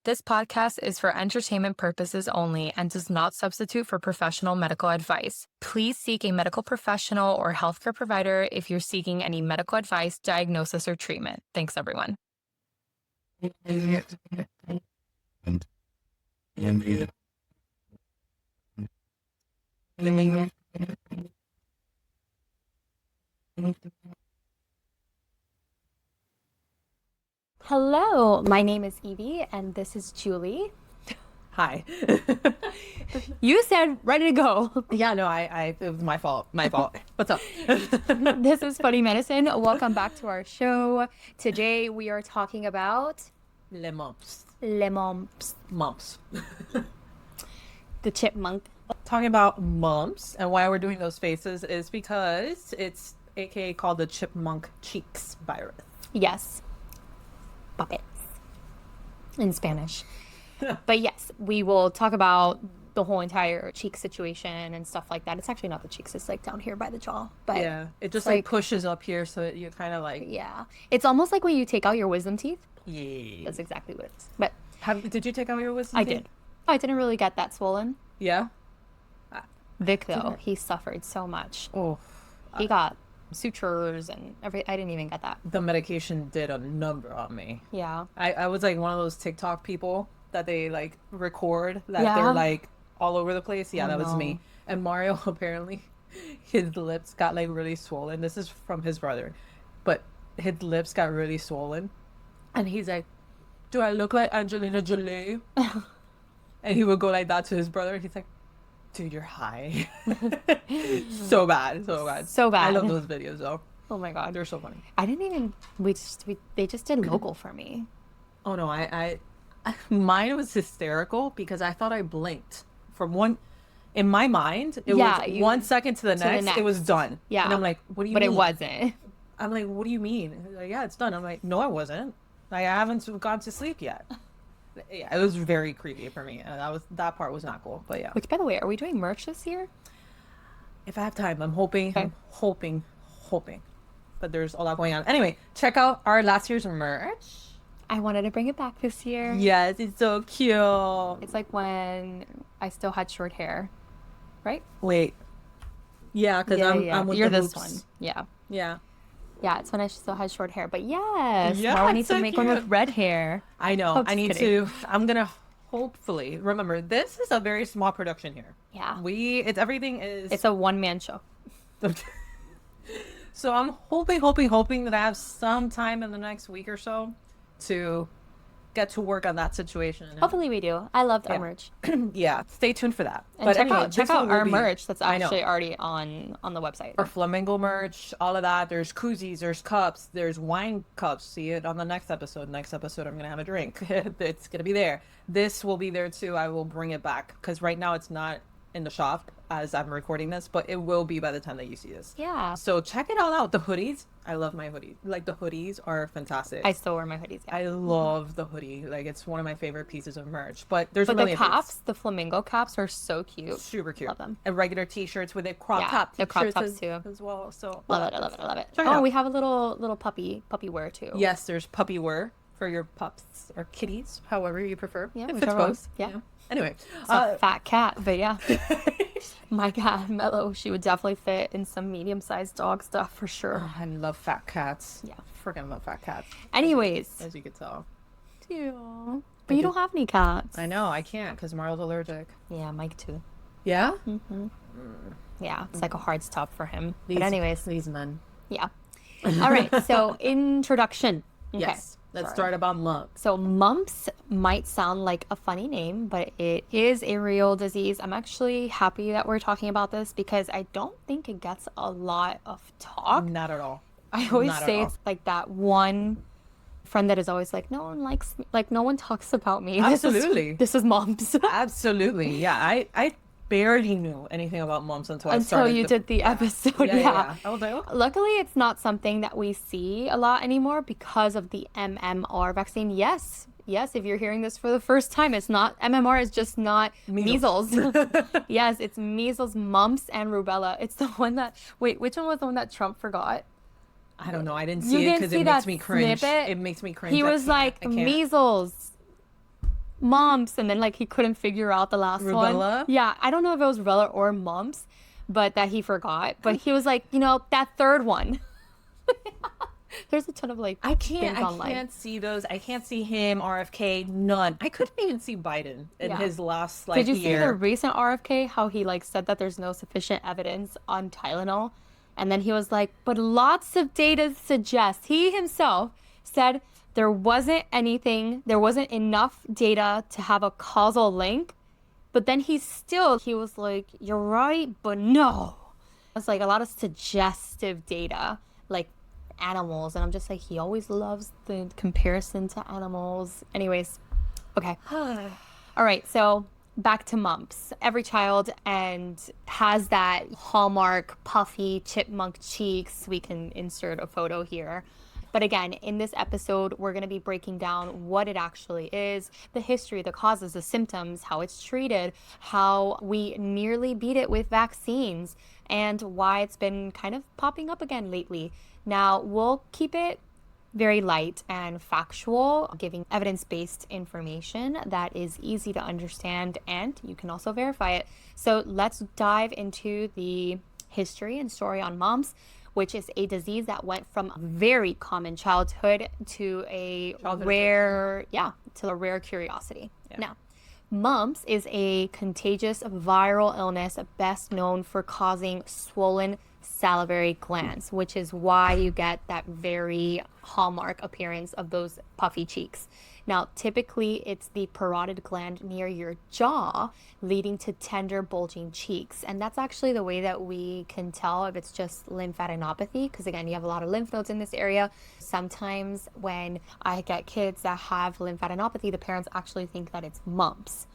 This podcast is for entertainment purposes only and does not substitute for professional medical advice. Please seek a medical professional or healthcare provider if you're seeking any medical advice, diagnosis, or treatment. Thanks, everyone. Hello, my name is Yvy, and this is Julie. Hi. You said ready to go. Yeah, no, it was my fault. My fault. What's up? This is Funny Medicine. Welcome back to our show. Today we are talking about Les mumps. les mumps, Mumps. the chipmunk. Talking about mumps and why we're doing those faces is because it's aka called the chipmunk cheeks virus. Yes, puppets in Spanish. But yes, we will talk about the whole entire cheek situation and stuff like that. It's actually not the cheeks, it's like down here by the jaw. But yeah, it just like pushes up here so that you kind of like... Yeah, it's almost like when you take out your wisdom teeth. Yeah. That's exactly what it is. But did you take out your wisdom I teeth? did. I didn't really get that swollen. Yeah? Vic, though, he suffered so much. Oh. He got sutures and everything. I didn't even get that. The medication did a number on me. Yeah. I was like one of those TikTok people that they like record that Yeah. they're like all over the place. Yeah, Oh, that was no. me. And Mario, apparently his lips got like really swollen. This is from his brother, but his lips got really swollen, and he's like, "Do I look like Angelina Jolie?" And he would go like that to his brother. He's like, "Dude, you're high." So bad, so bad, So bad. I love those videos though. Oh my God. They're so funny. I didn't even, they just did local for me. Oh no, mine was hysterical because I thought I blinked from one. In my mind, it Yeah, was you- 1 second to the next. It was next. done. Yeah. And I'm like, what do you But mean? it wasn't. I'm like, what do you mean? He's like, yeah, it's done. I'm like, no, I wasn't. Like, I haven't gone to sleep yet. Yeah, it was very creepy for me. And that part was not cool. But yeah, Which, by the way, are we doing merch this year? if I have time, I'm hoping. Okay. I'm hoping. But there's a lot going on. Anyway, check out our last year's merch. I wanted to bring it back this year. Yes, it's so cute. It's like when I still had short hair, right? Wait. Yeah, because I'm with You're the this hoops. one. Yeah. Yeah. Yeah, it's when I still had short hair. But yes, Yeah, now I need it's to so make one with cute. red hair. I know. Oh, just I need kidding. to. I'm gonna hopefully remember. This is a very small production here. Yeah. Everything is. It's a one-man show. So I'm hoping that I have some time in the next week or so to get to work on that situation. Hopefully we do. I loved our Yeah. merch. Yeah. Stay tuned for that. And check anyway, out this one will our be- merch that's I know. actually already on the website. Our flamingo merch, all of that. There's koozies, there's cups, there's wine cups. See it on the next episode. Next episode, I'm gonna have a drink. It's gonna be there. This will be there too. I will bring it back because right now it's not in the shop as I'm recording this, but it will be by the time that you see this. Yeah. So check it all out. The hoodies, I love my hoodies. Like the hoodies are fantastic. I still wear my hoodies. Yeah. I love the hoodie. Like it's one of my favorite pieces of merch. But there's But a the million things. caps, the flamingo caps, are so cute. Super cute. Love them. And regular t-shirts with a crop Yeah, top the crop t-shirts tops too. as well. So Love it. I love it. I love it. Check it Oh, out. we have a little puppy wear too. Yes, there's puppy wear for your pups or kitties, however you prefer. Yeah, It fits whichever one. both. Yeah. Anyway, It's a fat cat, but yeah. My cat Mello, she would definitely fit in some medium-sized dog stuff for sure. I love fat cats. Yeah. Freaking love fat cats, Anyways, as you could tell. but you don't have any cats. I know, I can't because Mario's allergic. Yeah, Mike too. Yeah? Yeah, it's like a hard stop for him. These- But anyways, These men. yeah. All right, so introduction. Okay. Yes. Let's Sorry. start about mumps. So mumps might sound like a funny name, but it is a real disease. I'm actually happy that we're talking about this because I don't think it gets a lot of talk. Not at all. I always Not at say all. it's like that one friend that is always like, no one likes me, like no one talks about me. Absolutely. This is mumps. Absolutely. Yeah. I barely knew anything about mumps until I Until started. you did the episode. Yeah. I was like, oh. Luckily, it's not something that we see a lot anymore because of the MMR vaccine. Yes, if you're hearing this for the first time, it's not MMR is just not measles. Yes, it's measles, mumps, and rubella. It's the one that which one was the one that Trump forgot? I don't know. I didn't You see it didn't because see it makes that me cringe. snippet? It makes me cringe. He I was can't- like I can't. measles, mumps, and then like he couldn't figure out the last one. Rubella? Yeah, I don't know if it was rubella or mumps, but that he forgot. But he was like, that third one. There's a ton of like I things online. can't see those. I can't see him, RFK, none. I couldn't even see Biden in his last like Did you year. see the recent RFK, how he like said that there's no sufficient evidence on Tylenol? And then he was like, but lots of data suggests, he himself said there wasn't enough data to have a causal link. But then he was like, you're right, but no. It's like a lot of suggestive data, like animals. And I'm just like, he always loves the comparison to animals. Anyways, okay. All right, so back to mumps. Every child has that hallmark puffy chipmunk cheeks. We can insert a photo here. But again, in this episode, we're going to be breaking down what it actually is, the history, the causes, the symptoms, how it's treated, how we nearly beat it with vaccines, and why it's been kind of popping up again lately. Now, we'll keep it very light and factual, giving evidence-based information that is easy to understand, and you can also verify it. So let's dive into the history and story on mumps, which is a disease that went from very common childhood to a rare curiosity. Yeah. Now, mumps is a contagious viral illness best known for causing swollen salivary glands, which is why you get that very hallmark appearance of those puffy cheeks. Now, typically it's the parotid gland near your jaw, leading to tender bulging cheeks. And that's actually the way that we can tell if it's just lymphadenopathy, because again, you have a lot of lymph nodes in this area. Sometimes when I get kids that have lymphadenopathy, the parents actually think that it's mumps.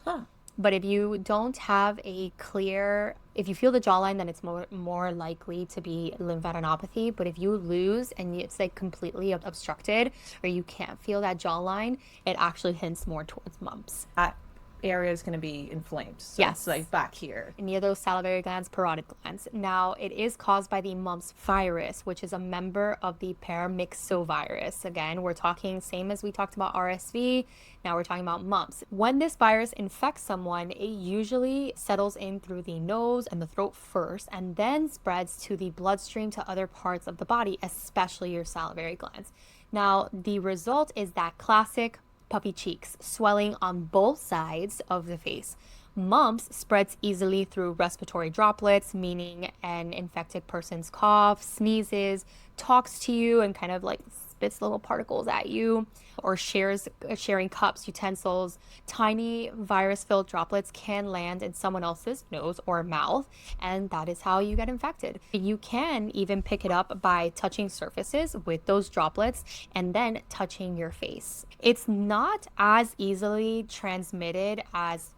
But if you don't have if you feel the jawline, then it's more likely to be lymphadenopathy. But if you lose and it's like completely obstructed, or you can't feel that jawline, it actually hints more towards mumps. That area is going to be inflamed. So Yes. it's like back here. Near those salivary glands, parotid glands. Now, it is caused by the mumps virus, which is a member of the paramyxovirus. Again, we're talking same as we talked about RSV. Now we're talking about mumps. When this virus infects someone, it usually settles in through the nose and the throat first, and then spreads to the bloodstream to other parts of the body, especially your salivary glands. Now, the result is that classic puffy cheeks, swelling on both sides of the face. Mumps spreads easily through respiratory droplets, meaning an infected person's cough, sneezes, talks to you, and kind of like spits little particles at you, or sharing cups, utensils. Tiny virus-filled droplets can land in someone else's nose or mouth, and that is how you get infected. You can even pick it up by touching surfaces with those droplets and then touching your face. It's not as easily transmitted as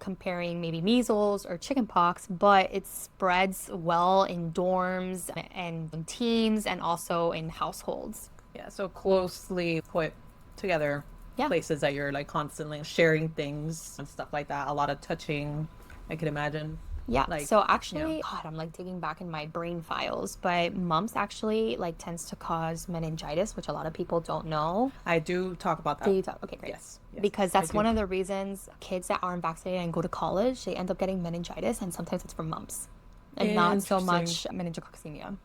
comparing maybe measles or chickenpox, but it spreads well in dorms and in teams and also in households. Yeah, so closely put together places that you're like constantly sharing things and stuff like that. A lot of touching, I can imagine. Yeah, Like, so actually, God, I'm like digging back in my brain files, but mumps actually like tends to cause meningitis, which a lot of people don't know. I do talk about that. Do you talk? Okay, great. Yes. Because I that's do. one of the reasons kids that aren't vaccinated and go to college, they end up getting meningitis, and sometimes it's from mumps and not so much meningococcemia.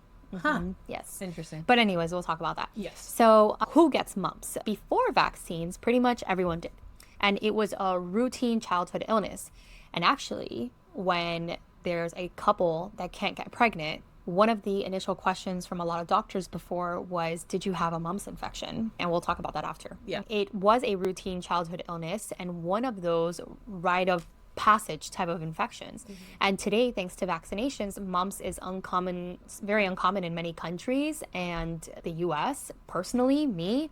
Yes. Interesting. But anyways, we'll talk about that. Yes. So who gets mumps? Before vaccines, pretty much everyone did. And it was a routine childhood illness. And actually, when there's a couple that can't get pregnant, one of the initial questions from a lot of doctors before was, did you have a mumps infection? And we'll talk about that after. Yeah. It was a routine childhood illness and one of those rite of passage type of infections. And today, thanks to vaccinations, mumps is uncommon, very uncommon in many countries. And the US, personally,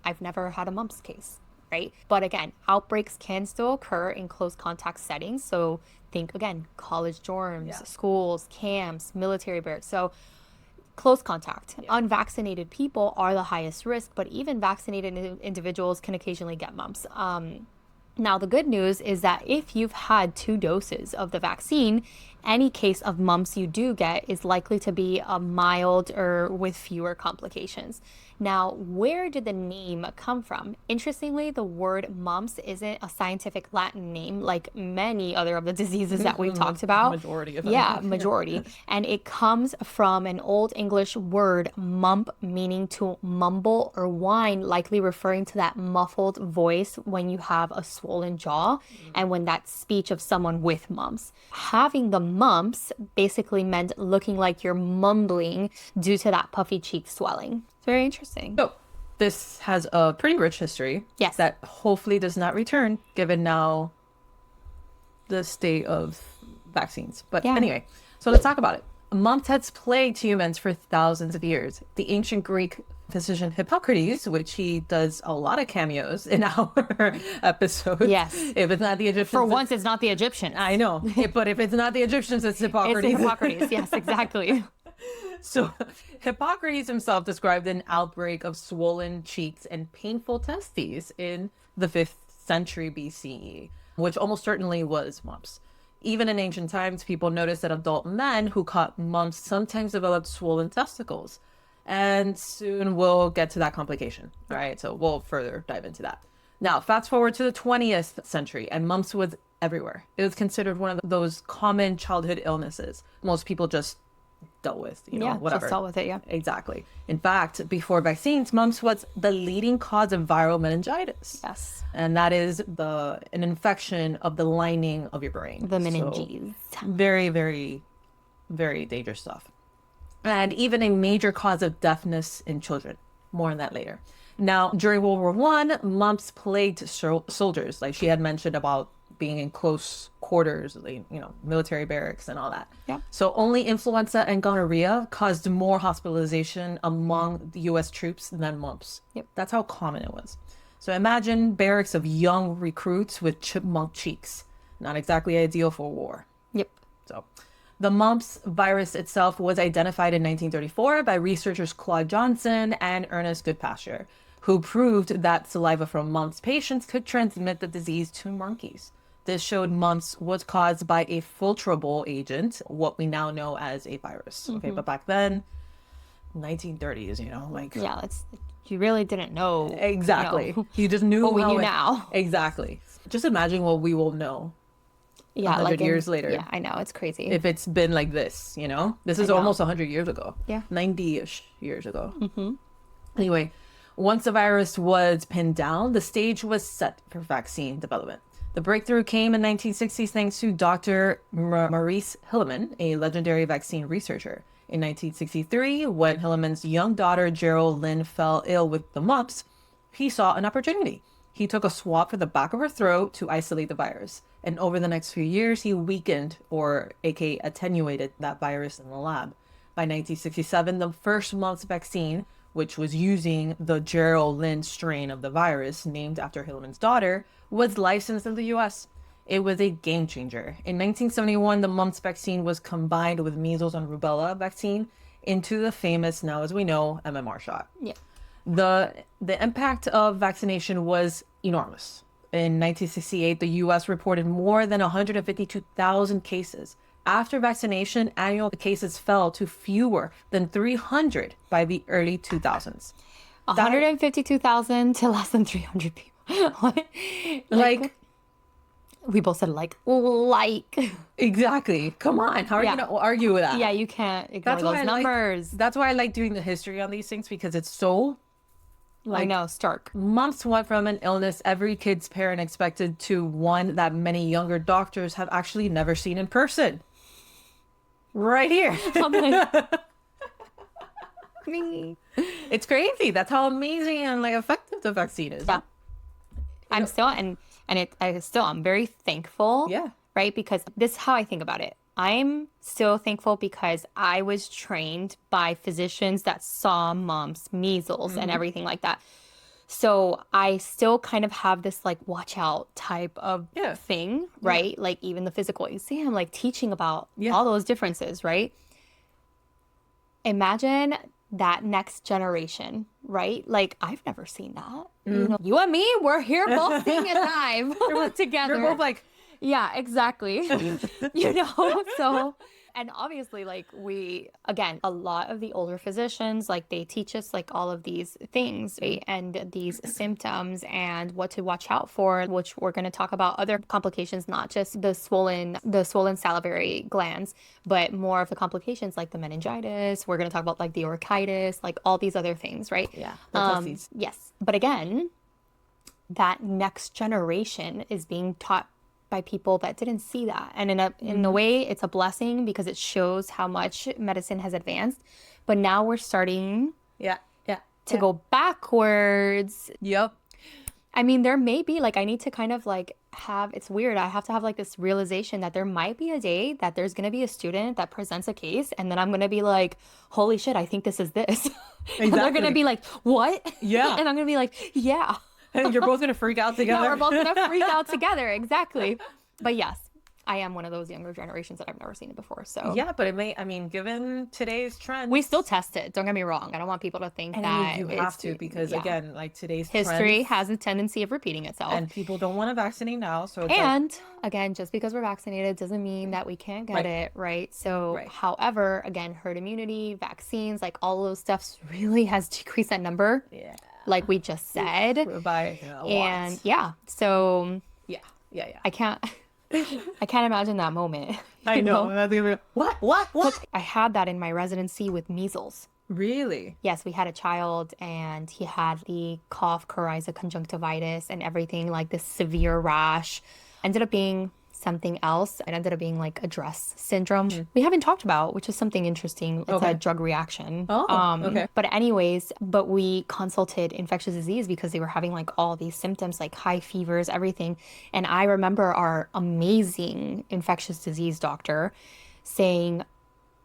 I've never had a mumps case, right? But again, outbreaks can still occur in close contact settings. So think again, college dorms, schools, camps, military barracks. So close contact. Unvaccinated people are the highest risk, but even vaccinated individuals can occasionally get mumps. Now, the good news is that if you've had 2 doses of the vaccine any case of mumps you do get is likely to be a mild or with fewer complications. Now, where did the name come from? Interestingly, the word mumps isn't a scientific Latin name like many other of the diseases that we've talked about. Majority of them. Yeah, majority. And it comes from an Old English word, mump, meaning to mumble or whine, likely referring to that muffled voice when you have a swollen jaw and when that speech of someone with mumps. Having the mumps basically meant looking like you're mumbling due to that puffy cheek swelling. It's very interesting. So this has a pretty rich history. Yes. That hopefully does not return given now the state of vaccines. But anyway, so let's talk about it. Mumps has plagued humans for thousands of years. The ancient Greek physician Hippocrates, which he does a lot of cameos in our episodes. Yes. If it's not the Egyptians. For once, it's not the Egyptians. I know. But if it's not the Egyptians, it's Hippocrates. It's Hippocrates. Yes, exactly. So Hippocrates himself described an outbreak of swollen cheeks and painful testes in the 5th century BCE, which almost certainly was mumps. Even in ancient times, people noticed that adult men who caught mumps sometimes developed swollen testicles. And soon we'll get to that complication, right? So we'll further dive into that. Now, fast forward to the 20th century, and mumps was everywhere. It was considered one of those common childhood illnesses most people just dealt with, whatever. Just dealt with it, yeah. Exactly. In fact, before vaccines, mumps was the leading cause of viral meningitis. Yes. And that is an infection of the lining of your brain. The meninges. So, very, very, very dangerous stuff. And even a major cause of deafness in children. More on that later. Now, during World War I, mumps plagued soldiers, like she had mentioned about being in close quarters, military barracks and all that. Yeah. So only influenza and gonorrhea caused more hospitalization among the U.S. troops than mumps. Yep. That's how common it was. So imagine barracks of young recruits with chipmunk cheeks. Not exactly ideal for war. Yep. So the mumps virus itself was identified in 1934 by researchers Claude Johnson and Ernest Goodpasture, who proved that saliva from mumps patients could transmit the disease to monkeys. This showed mumps was caused by a filtrable agent, what we now know as a virus. Okay, but back then, 1930s, Yeah, you really didn't know. Exactly. You just knew what we knew it, now. Exactly. Just imagine what we will know. Yeah, 100 years later. Yeah, I know, it's crazy. If it's been like this, This is almost 100 years ago. Yeah. 90-ish years ago. Anyway, once the virus was pinned down, the stage was set for vaccine development. The breakthrough came in 1960s thanks to Dr. Maurice Hilleman, a legendary vaccine researcher. In 1963, when Hilleman's young daughter Gerald Lynn fell ill with the mumps, he saw an opportunity. He took a swab for the back of her throat to isolate the virus. And over the next few years, he weakened, or aka attenuated, that virus in the lab. By 1967, the first mumps vaccine, which was using the Gerald Lynn strain of the virus named after Hilleman's daughter, was licensed in the US. It was a game changer. In 1971, the mumps vaccine was combined with measles and rubella vaccine into the famous, now as we know, MMR shot. Yeah. The impact of vaccination was enormous. In 1968, the US reported more than 152,000 cases. After vaccination, annual cases fell to fewer than 300 by the early 2000s. 152,000 to less than 300 people. We both said like. Exactly. Come on. How are you going to argue with that? Yeah, you can't ignore those numbers. That's why I like doing the history on these things, because it's so... I know, stark. Mumps went from an illness every kid's parent expected to one that many younger doctors have actually never seen in person. Right here. It's crazy. That's how amazing and effective the vaccine is. Yeah. I'm very thankful. Yeah. Right? Because this is how I think about it. I'm still thankful because I was trained by physicians that saw mumps, measles, and everything like that. So I still kind of have this watch out type of thing, right? Yeah. Like even the physical exam, teaching about all those differences, right? Imagine that next generation, right? I've never seen that. You and me, we're here both seeing it live together. You're both Yeah, exactly. So, and obviously, like, again, a lot of the older physicians, like, they teach us like all of these things, right? And these symptoms and what to watch out for, which we're going to talk about other complications, not just the swollen salivary glands, but more of the complications like the meningitis. We're going to talk about like the orchitis, like all these other things, right? Yeah. The tussies. Yes. But again, that next generation is being taught by people that didn't see that. And in a way, it's a blessing because it shows how much medicine has advanced. But now we're starting to go backwards. Yep. I mean, there may be, like, I need to kind of like it's weird. I have to have like this realization that there might be a day that there's going to be a student that presents a case and then I'm going to be like, holy shit, I think this is this. And they're going to be like, what? Yeah. And I'm going to be like, yeah. And you're both going to freak out together. Yeah, we're both going to freak out together. Exactly. But yes, I am one of those younger generations that I've never seen it before. So yeah, but given today's trends, we still test it. Don't get me wrong. I don't want people to think that you have to, because again, like today's history trends, has a tendency of repeating itself. and people don't want to vaccinate now. So it's again, just because we're vaccinated doesn't mean that we can't get it, right? So, however, again, herd immunity, vaccines, like all of those stuffs really has decreased that number. Yeah. Like we just said. By and so yeah. I can't imagine that moment. I know. What? I had that in my residency with measles. Really? Yes, we had a child and he had the cough, coryza, conjunctivitis, and everything, like this severe rash. Ended up being something else. It ended up being like a dress syndrome. We haven't talked about, which is something interesting. It's a drug reaction. Okay. But we consulted infectious disease because they were having like all these symptoms, like high fevers, everything. And I remember our amazing infectious disease doctor saying,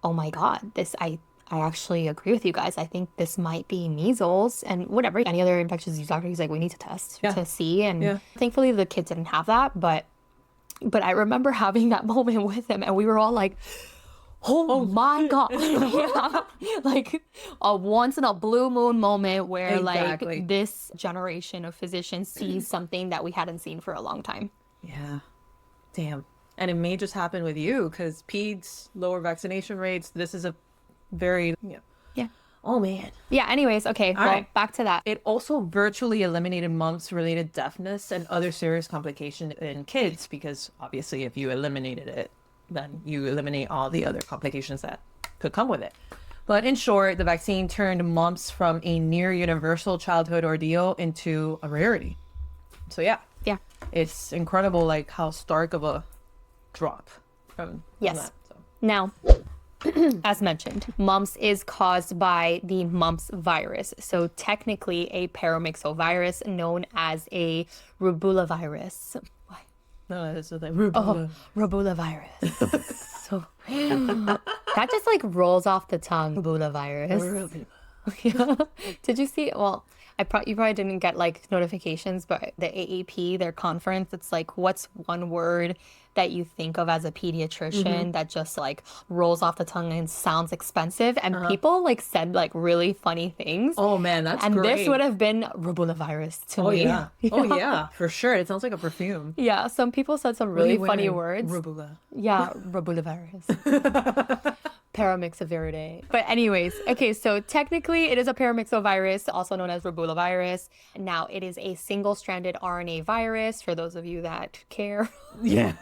oh my God, I actually agree with you guys. I think this might be measles and whatever. Any other infectious disease doctor, he's like, we need to test to see. And thankfully the kids didn't have that, but I remember having that moment with him and we were all like, oh my God. Like a once in a blue moon moment where like this generation of physicians sees something that we hadn't seen for a long time. Yeah. Damn. And it may just happen with you because peds, lower vaccination rates. This is a very, Yeah. Oh, man. Yeah, anyways, okay, back to that. It also virtually eliminated mumps-related deafness and other serious complications in kids because obviously if you eliminated it, then you eliminate all the other complications that could come with it. But in short, the vaccine turned mumps from a near universal childhood ordeal into a rarity. So yeah, it's incredible like how stark of a drop from that. So. Now, as mentioned, mumps is caused by the mumps virus. So technically a paramyxovirus known as a rubella-virus. No, that's like rubella. Rubella-virus. So that just like rolls off the tongue. Rubella-virus. Yeah. Did you see? Well, you probably didn't get like notifications, but the AAP, their conference, it's like, what's one word that you think of as a pediatrician that just like rolls off the tongue and sounds expensive? And people like said like really funny things. Oh man, that's and great. This would have been rubella-virus to me. Yeah. Oh yeah, for sure. It sounds like a perfume. Yeah, some people said some really funny words. Rubella. Yeah, rubella-virus. Paramyxovirus. But anyways, okay, so technically it is a paramyxovirus, also known as rubella-virus. Now, it is a single-stranded RNA virus, for those of you that care. Yeah.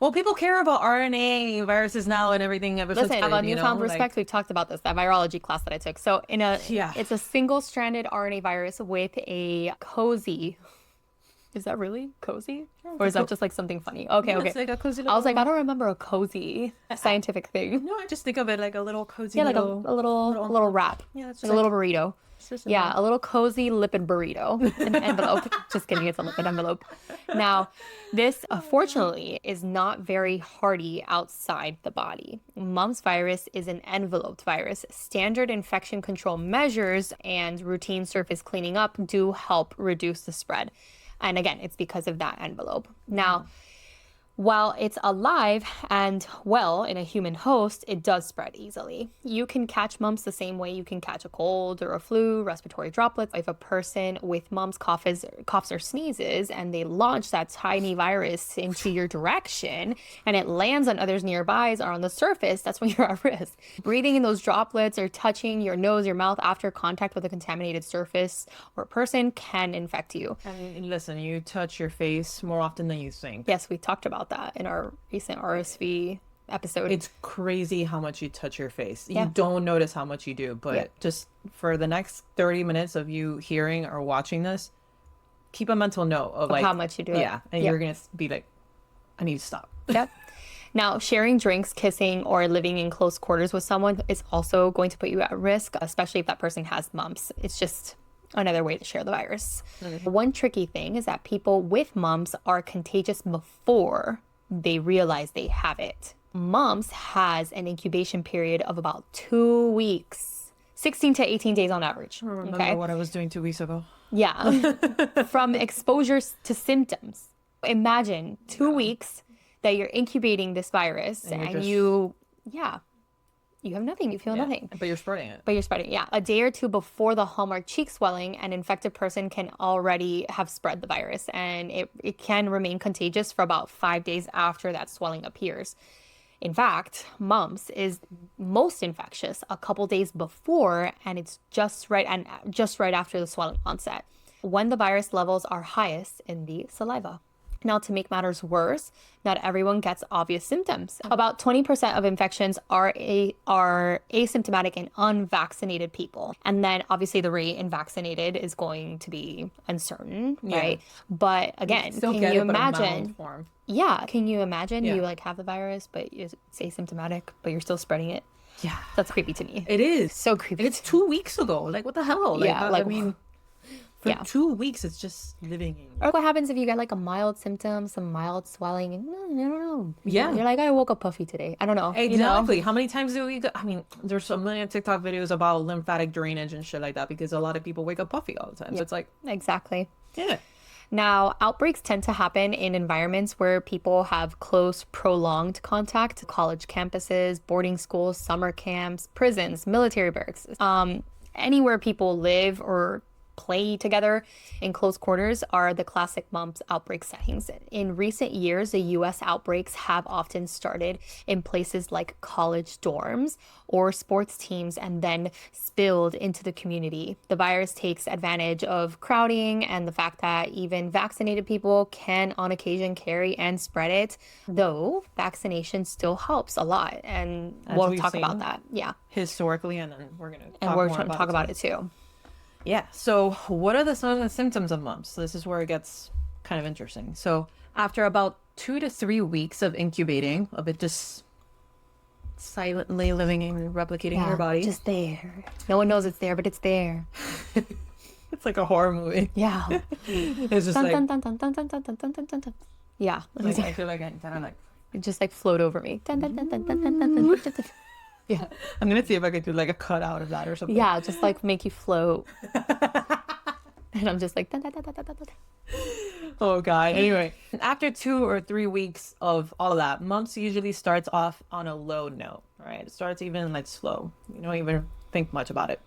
Well, people care about RNA viruses now and everything. Listen, I have a newfound respect. We've talked about this, that virology class that I took. So it's a single-stranded RNA virus with a cozy... Is that really cozy? Or is that just like something funny? Okay. It's like a cozy I was like, I don't remember a cozy scientific thing. No, I just think of it like a little cozy. Yeah, like a little wrap. Yeah, it's like a little burrito. Yeah, a little cozy lipid burrito. An envelope. Just kidding, it's a lipid envelope. Now, this, fortunately, is not very hardy outside the body. Mumps virus is an enveloped virus. Standard infection control measures and routine surface cleaning up do help reduce the spread. And again, it's because of that envelope. Now, While it's alive and well in a human host, it does spread easily. You can catch mumps the same way you can catch a cold or a flu, respiratory droplets. If a person with mumps coughs or sneezes and they launch that tiny virus into your direction and it lands on others nearby or on the surface, that's when you're at risk. Breathing in those droplets or touching your nose, your mouth after contact with a contaminated surface or person can infect you. And listen, you touch your face more often than you think. Yes, we talked about that in our recent RSV episode. It's crazy how much you touch your face. Yeah. You don't notice how much you do, but just for the next 30 minutes of you hearing or watching this, keep a mental note of like how much you do it. Yeah, and you're going to be like, I need to stop. Yep. Now, sharing drinks, kissing, or living in close quarters with someone is also going to put you at risk, especially if that person has mumps. It's just another way to share the virus. One tricky thing is that people with mumps are contagious before they realize they have it. Mumps has an incubation period of about 2 weeks, 16 to 18 days on average. I remember what I was doing 2 weeks ago. Yeah. From exposures to symptoms. Imagine 2 weeks that you're incubating this virus and you have nothing. You feel nothing. But you're spreading it. But you're spreading, yeah. A day or two before the hallmark cheek swelling, an infected person can already have spread the virus, and it can remain contagious for about 5 days after that swelling appears. In fact, mumps is most infectious a couple days before, and it's just right after the swelling onset, when the virus levels are highest in the saliva. Now, to make matters worse, not everyone gets obvious symptoms. About 20% of infections are asymptomatic in unvaccinated people. And then obviously the rate in vaccinated is going to be uncertain, right? But again, can you imagine? Yeah, can you imagine you like have the virus, but it's asymptomatic, but you're still spreading it? Yeah. That's creepy to me. It is. So creepy. It's 2 weeks ago. Like, what the hell? Like, Yeah, I like- mean, for 2 weeks, it's just living in you. Or what happens if you get like a mild symptom, some mild swelling, and I don't know. Yeah. You're like, I woke up puffy today. I don't know. Exactly. How many times do we go? I mean, there's a million TikTok videos about lymphatic drainage and shit like that because a lot of people wake up puffy all the time. So it's like, Exactly. yeah. Now, outbreaks tend to happen in environments where people have close, prolonged contact: college campuses, boarding schools, summer camps, prisons, military barracks. Anywhere people live or play together in close quarters are the classic mumps outbreak settings. In recent years, the U.S. outbreaks have often started in places like college dorms or sports teams and then spilled into the community. The virus takes advantage of crowding and the fact that even vaccinated people can on occasion carry and spread it, though vaccination still helps a lot. And we'll talk about that. Yeah. Historically, and then we're going to talk about it too. Yeah. So what are some of the symptoms of mumps? This is where it gets kind of interesting. So after about 2 to 3 weeks of incubating, of it just silently living and replicating in your body. Just there. No one knows it's there, but it's there. It's like a horror movie. Yeah. It's just Dun, like, dun, dun, dun, dun, dun, dun, dun, dun, dun, dun. Yeah. like I feel like I kind of like, It just like float over me. Dun, dun, dun, dun, dun, dun, dun, dun, dun, dun. Yeah. I'm going to see if I could do like a cutout of that or something. Yeah, just like make you float. And I'm just like, dun, dun, dun, dun, dun, dun, dun. Oh God. Anyway, after 2 or 3 weeks of all of that, mumps usually starts off on a low note, right? It starts even like slow. You don't even think much about it.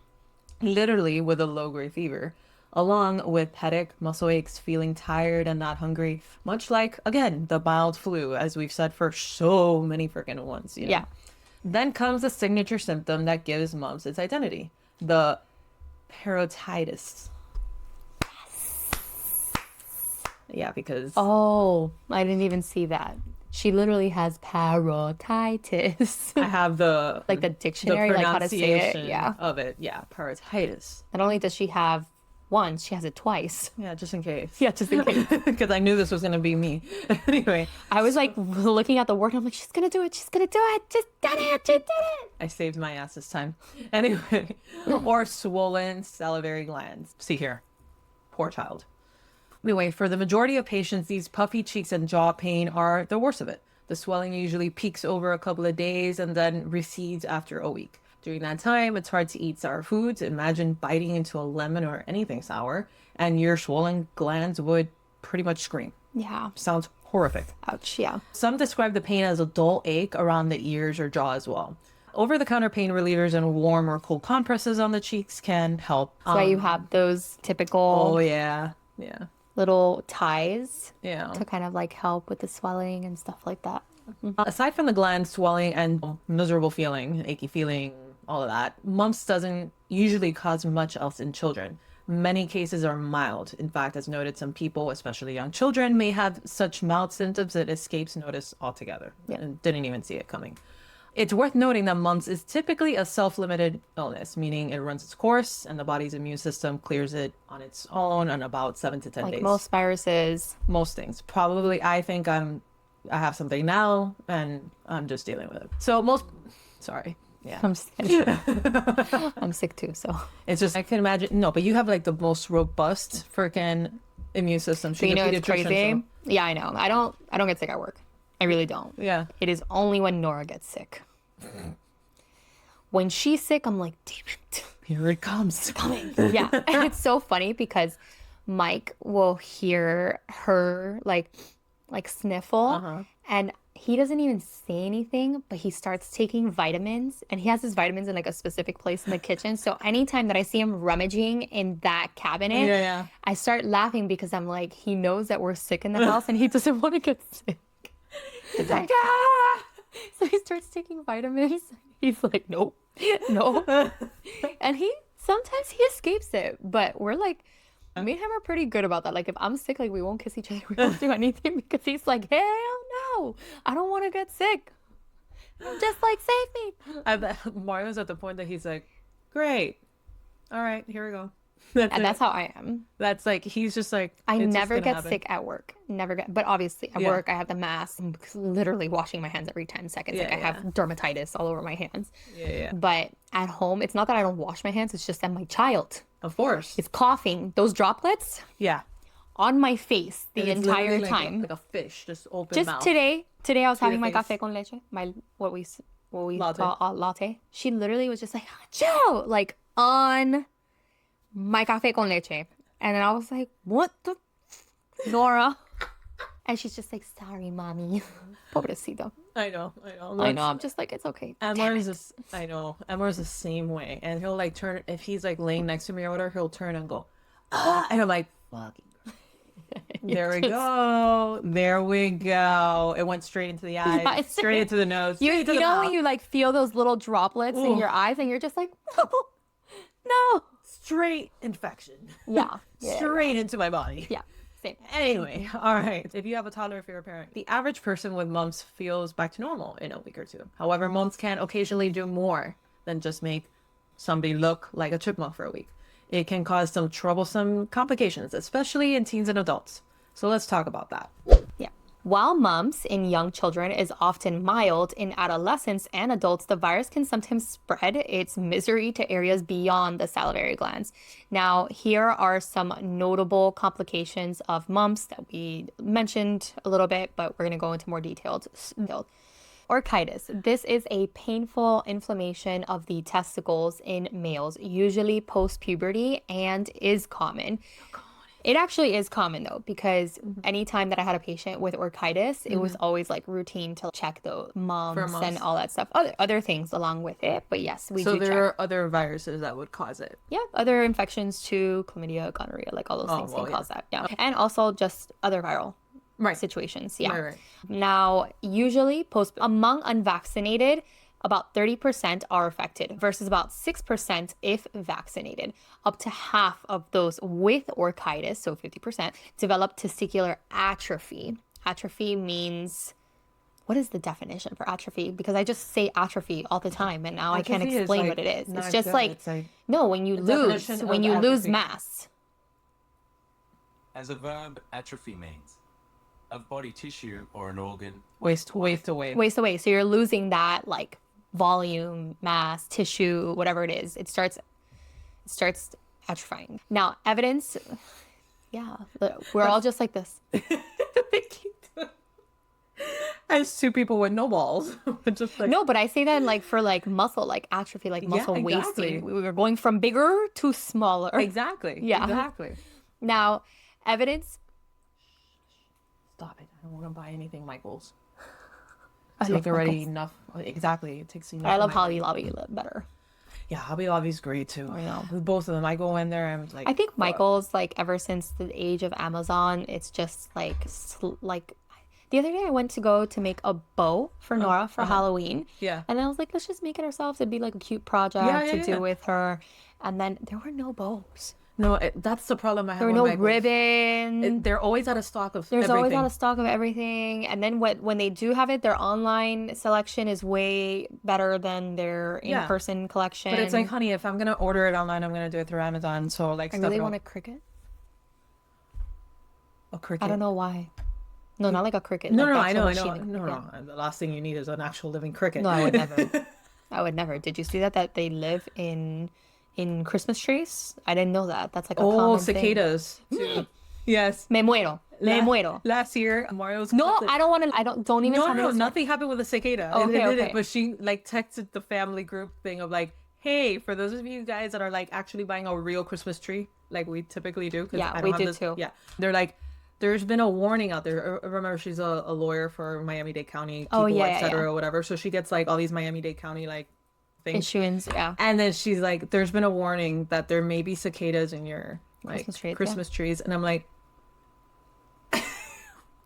Literally with a low-grade fever, along with headache, muscle aches, feeling tired and not hungry, much like, again, the mild flu, as we've said for so many freaking ones. You know? Yeah. Then comes the signature symptom that gives mumps its identity, the parotitis. Yeah, because Oh, I didn't even see that. She literally has parotitis. I have the Like the dictionary, like how to say it. pronunciation Yeah. of it. Yeah, parotitis. Not only does she have once, she has it twice. Yeah, just in case. Yeah, just in case. Because I knew this was gonna be me. Anyway, I was like looking at the word. I'm like, she's gonna do it. She's gonna do it. Just did it. She did it. I saved my ass this time. Anyway, or swollen salivary glands. See here, poor child. Anyway, for the majority of patients, these puffy cheeks and jaw pain are the worst of it. The swelling usually peaks over a couple of days and then recedes after a week. During that time, it's hard to eat sour foods. Imagine biting into a lemon or anything sour, and your swollen glands would pretty much scream. Yeah. Sounds Horrific. Ouch. Yeah. Some describe the pain as a dull ache around the ears or jaw as well. Over-the-counter pain relievers and warm or cold compresses on the cheeks can help. That's why you have those typical Oh, yeah. Yeah. little ties Yeah. to kind of like help with the swelling and stuff like that. Aside from the gland swelling and miserable feeling, achy feeling, all of that, mumps doesn't usually cause much else in children. Many cases are mild. In fact, as noted, some people, especially young children, may have such mild symptoms that escapes notice altogether and didn't even see it coming. It's worth noting that mumps is typically a self-limited illness, meaning it runs its course and the body's immune system clears it on its own in about 7 to 10 Like days. most viruses. Most things. Probably, I think I have something now and I'm just dealing with it. So sorry. Yeah. I'm sick. I'm sick too, so. It's just, I can imagine, no, but you have like the most robust freaking immune system. So you know it's Pediatrician, crazy? so- Yeah, I know. I don't get sick at work. I really don't. Yeah. It is only when Nora gets sick. When she's sick, I'm like, damn it. Here it comes. Coming. Yeah. And it's so funny because Mike will hear her like sniffle and he doesn't even say anything, but he starts taking vitamins and he has his vitamins in like a specific place in the kitchen. So anytime that I see him rummaging in that cabinet, I start laughing because I'm like, he knows that we're sick in the house and he doesn't want to get sick. He's like, ah! So he starts taking vitamins. He's like, nope, no. And sometimes he escapes it, but we're like, me and him are pretty good about that. Like if I'm sick, like we won't kiss each other, we won't do anything because he's like, hell no, I don't want to get sick. Just like save me. Mario's at the point that he's like, great. All right, here we go. And that's how I am. That's like, he's just like, I it's just never gonna get happen. sick at work. Never get, but obviously at work I have the mask. I'm literally washing my hands every 10 seconds. Like I have dermatitis all over my hands. Yeah. But at home, it's not that I don't wash my hands. It's just that my child Of course. is coughing. Those droplets Yeah. on my face the It's entire literally time. like a fish, just open Just mouth. today I was having my face. café con leche, my what we Latte. call a latte. She literally was just like, "Chill," like on my café con leche, and then I was like, "What the, Nora?" And she's just like, "Sorry, mommy." Pobrecito. I know. I know. I'm just like, it's okay. I know. Emmer's the same way. And he'll like turn, if he's like laying next to me or whatever, he'll turn and go, ah, and I'm like, fucking. There we go. There we go. It went straight into the eyes, Yeah, straight into the nose. You straight to the know mouth. when you like feel those little droplets in your eyes, and you're just like, no. Straight infection. Yeah. Straight into my body. Yeah. Same. Anyway, all right. If you have a toddler, if you're a parent, the average person with mumps feels back to normal in a week or two. However, mumps can occasionally do more than just make somebody look like a chipmunk for a week. It can cause some troublesome complications, especially in teens and adults. So let's talk about that. Yeah. While mumps in young children is often mild, in adolescents and adults, the virus can sometimes spread its misery to areas beyond the salivary glands. Now, here are some notable complications of mumps that we mentioned a little bit, but we're going to go into more detailed. Orchitis. This is a painful inflammation of the testicles in males, usually post-puberty, and is common. It actually is common though, because anytime that I had a patient with orchitis, it was always like routine to check the mumps and all that stuff. Other things along with it, but yes, we do check. So there are other viruses that would cause it. Yeah, other infections too, chlamydia, gonorrhea, like all those things can cause that. Yeah, and also just other viral situations. Yeah. Right. Now, usually among unvaccinated, about 30% are affected versus about 6% if vaccinated. Up to half of those with orchitis, so 50%, develop testicular atrophy. Atrophy means, what is the definition for atrophy? Because I just say atrophy all the time and now I can't Atrophy is, explain like, what it is. not It's just good. like, It's like no, when you lose atrophy. mass. As a verb, atrophy means of body tissue or an organ. Waste away. Waste away. So you're losing that like volume, mass, tissue, whatever it is. It starts atrophying. Now, evidence, we're all just like this. As two people with no balls. Just like, No, but I say that like for like muscle, like atrophy, like muscle exactly. wasting. We were going from bigger to smaller. Exactly. Yeah. Exactly. Now, evidence. stop it. I don't want to buy anything Michaels. I Take love already Michaels. enough. Exactly. It takes enough. I love of my- Hobby Lobby better. Yeah, Hobby Lobby's great too. I know. With both of them. I go in there and I'm like, I think fuck. Michaels, like, ever since the age of Amazon, it's just like the other day I went to go to make a bow for Nora for Halloween. Yeah. And I was like, let's just make it ourselves. It'd be like a cute project to do with her. And then there were no bows. No, that's the problem I have There were with no Michaels. ribbon. They're always out of stock of There's always everything. out of stock of everything. And then when they do have it, their online selection is way better than their in-person collection. But it's like, honey, if I'm gonna order it online, I'm gonna do it through Amazon. So like, I stuff really it want all- a cricket. a cricket. I don't know why. No, not like a cricket. No, like no, the I know, actual I know. machine. No, Yeah. no. The last thing you need is an actual living cricket. No, I would never. I would never. Did you see that they live in Christmas trees? I didn't know that. That's like a Oh, common thing. cicadas. too. Yes. Me muero. Me muero. Last year, Mario's. No, I don't want to. Don't even No, tell me no, this. nothing happened with a cicada. Oh, It okay, did it, okay. but she like texted the family group thing of like, hey, for those of you guys that are like actually buying a real Christmas tree, like we typically do. 'Cause Yeah, I don't we have do this- too. Yeah, they're like, there's been a warning out there. Remember, she's a lawyer for Miami-Dade County people, Oh, yeah, et cetera, yeah. or whatever. So she gets like all these Miami-Dade County like things. Issuance, yeah. And then she's like, there's been a warning that there may be cicadas in your like Christmas trees, yeah. trees. And I'm like,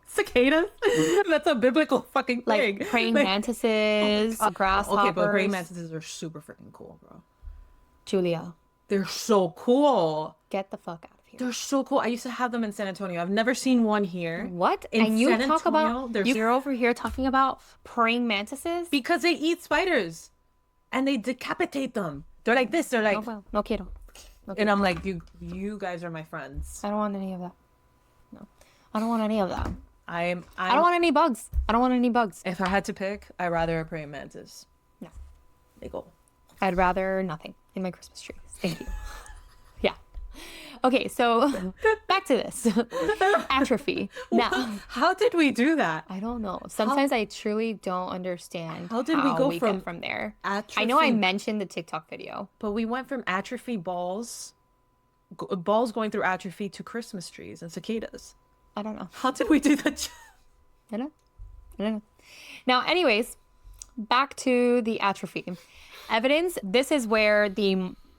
cicadas? That's a biblical fucking thing. Like praying Like, mantises, grasshoppers. okay, but praying mantises are super freaking cool, bro. Julia, They're so cool. get the fuck out of here. They're so cool. I used to have them in San Antonio. I've never seen one here. What? In And you San talk Antonio, about there's- you're over here talking about praying mantises? Because they eat spiders and they decapitate them. They're like this. They're like, Oh, well, no quiero. and I'm like, you guys are my friends. I don't want any of that. No, I don't want any of that. I'm I don't want any bugs. I don't want any bugs. If I had to pick, I'd rather a praying mantis. No. They go. I'd rather nothing in my Christmas trees. Thank you. Yeah. Okay, so back to this. Atrophy. Now, How did we do that? I don't know. Sometimes I truly don't understand How did we go get from from there. atrophy- I know I mentioned the TikTok video. But we went from atrophy balls going through atrophy to Christmas trees and cicadas. I don't know. How did we do that? I don't know. Now, anyways, back to the atrophy. Evidence, this is where